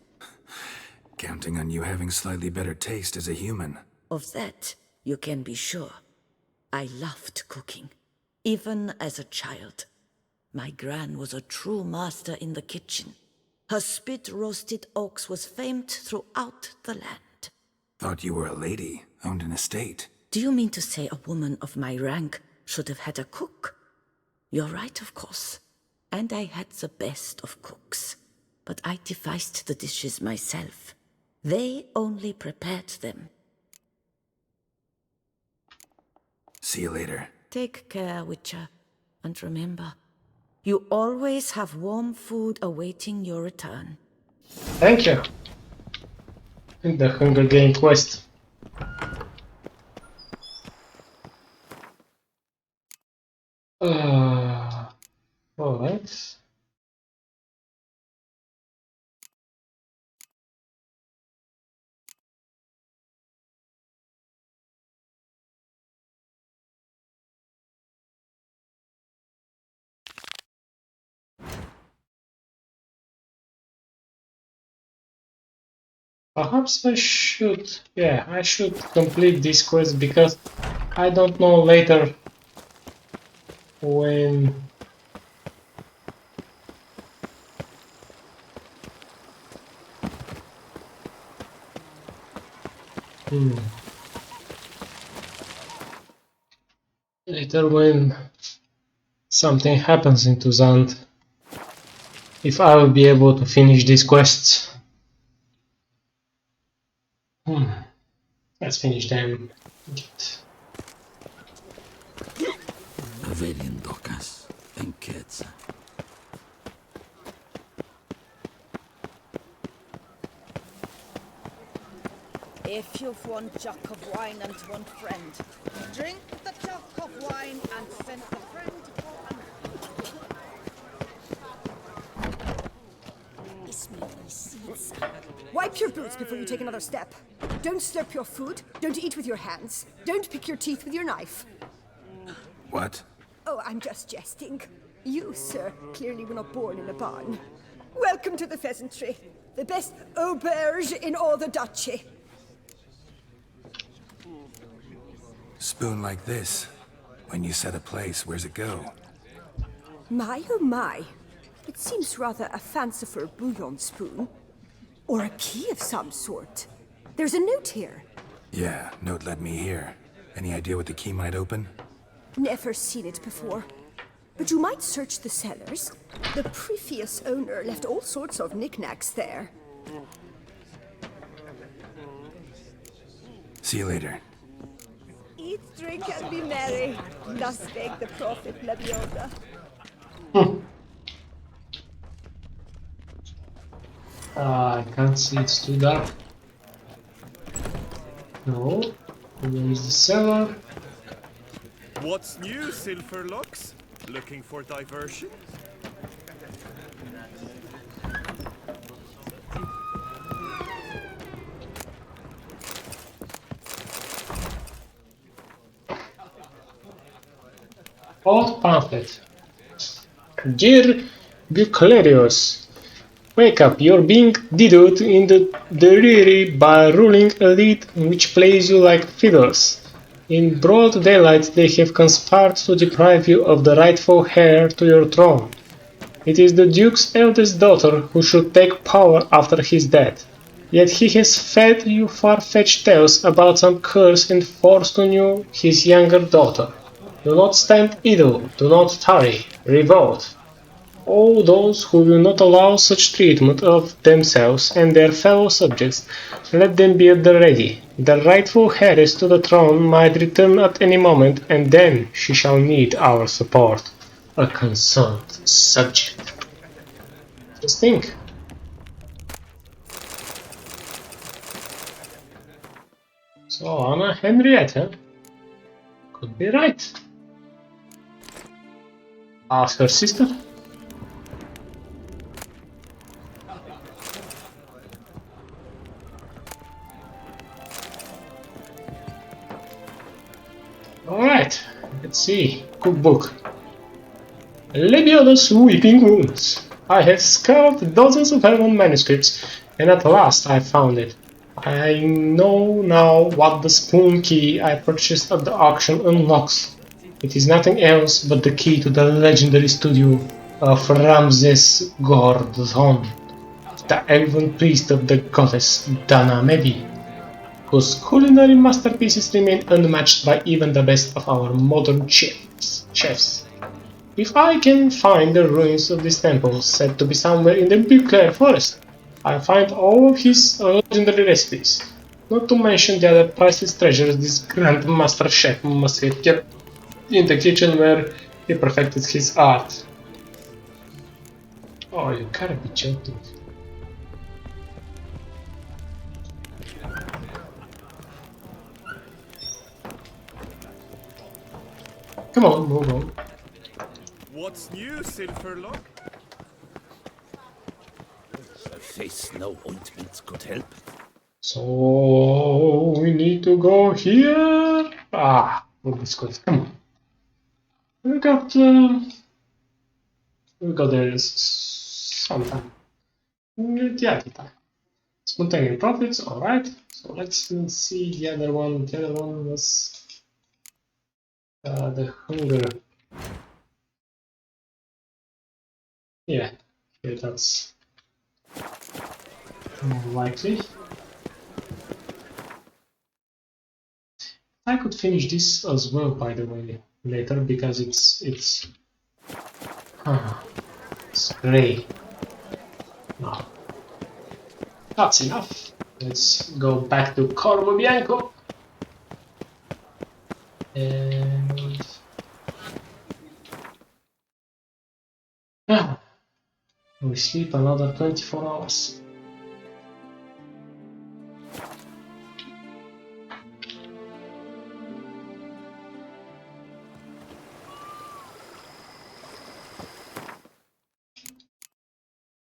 Counting on you having slightly better taste as a human. Of that, you can be sure. I loved cooking, even as a child. My gran was a true master in the kitchen. Her spit-roasted oaks was famed throughout the land. Thought you were a lady, owned an estate. Do you mean to say a woman of my rank should have had a cook? You're right, of course. And I had the best of cooks. But I devised the dishes myself. They only prepared them. See you later. Take care, Witcher. And remember, you always have warm food awaiting your return. Thank you. In the Hunger Game quest. Alright. Perhaps I should, I should complete this quest because I don't know later when later when something happens in Tuzand, if I will be able to finish these quests. Let's finish them. Avelin Docas, Venketsa. If you've one jug of wine and one friend, drink the jug of wine and send a friend for Wipe your boots before you take another step. Don't slurp your food. Don't eat with your hands. Don't pick your teeth with your knife. What? Oh, I'm just jesting. You, sir, clearly were not born in a barn. Welcome to the pheasantry. The best auberge in all the duchy. Spoon like this. When you set a place, where's it go? My oh my. It seems rather a fanciful bouillon spoon. Or a key of some sort. There's a note here. Yeah, note led me here. Any idea what the key might open? Never seen it before. But you might search the cellars. The previous owner left all sorts of knickknacks there. See you later. Eat, drink, and be merry. Thus spake the prophet Lebioda. I can't see, it's too dark. No. Where is the cellar? What's new, Silverlocks? Looking for diversion? Old pamphlet. Dear Buclerius, wake up, you're being diddled in the rear by a ruling elite which plays you like fiddles. In broad daylight they have conspired to deprive you of the rightful heir to your throne. It is the Duke's eldest daughter who should take power after his death. Yet he has fed you far-fetched tales about some curse enforced on you, his younger daughter. Do not stand idle, do not tarry, revolt. All those who will not allow such treatment of themselves and their fellow subjects, let them be at the ready. The rightful heiress to the throne might return at any moment, and then she shall need our support. A concerned subject. Just think. So Anna Henrietta could be right. Ask her sister. Alright, let's see. Cookbook. Lebioda's Weeping Wounds. I have scoured dozens of Elven manuscripts, and at last I found it. I know now what the spoon key I purchased at the auction unlocks. It is nothing else but the key to the legendary studio of Ramses Gordon, the elven priest of the goddess Dana Mevi, whose culinary masterpieces remain unmatched by even the best of our modern chefs. If I can find the ruins of this temple, said to be somewhere in the Buclair forest, I'll find all of his legendary recipes, not to mention the other priceless treasures this grand master chef must have kept in the kitchen where he perfected his art. Oh, you gotta be joking. Come on, move on. What's new, Silverlock? A face no ointments could help. So we need to go here. Ah, move this quick. Come on. We got there sometime. Yeah, the time. Spontaneous profits. All right. So let's see the other one. The other one was the hunger. Yeah, that's more likely. I could finish this as well, by the way, later, because it's gray. No, that's enough. Let's go back to Corvo Bianco and we sleep another 24 hours.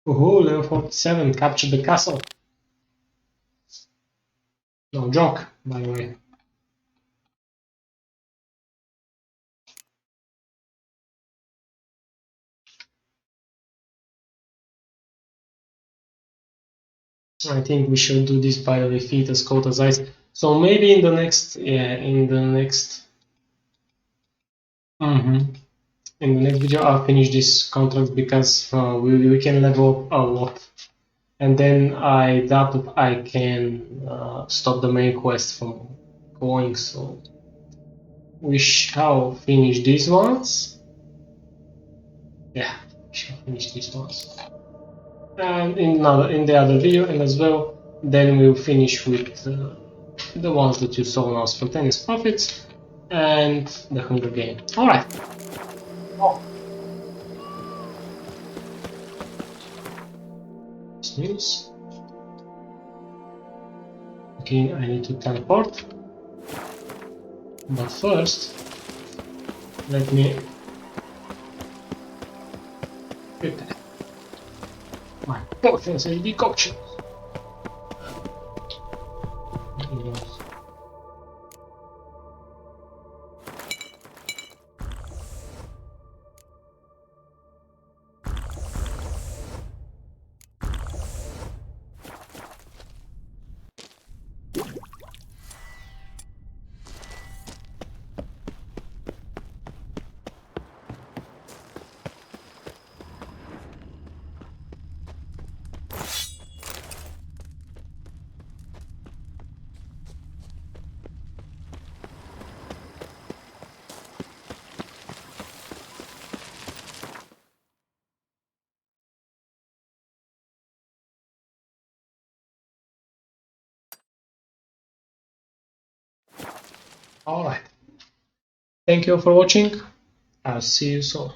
Oh, level 47, capture the castle. No joke, by the way. I think we should do this by the way, feet as cold as ice. So maybe in the next, In the next video I'll finish this contract because we can level up a lot. And then I doubt that I can stop the main quest from going, so we shall finish these ones. Yeah, we shall finish these ones. And in the other video, and as well, then we'll finish with the ones that you saw now: Spontaneous Profits and the Hunger Game. Alright. Oh. News. Okay, I need to teleport. But first, let me prepare my potions and decoctions. Alright. Thank you for watching. I'll see you soon.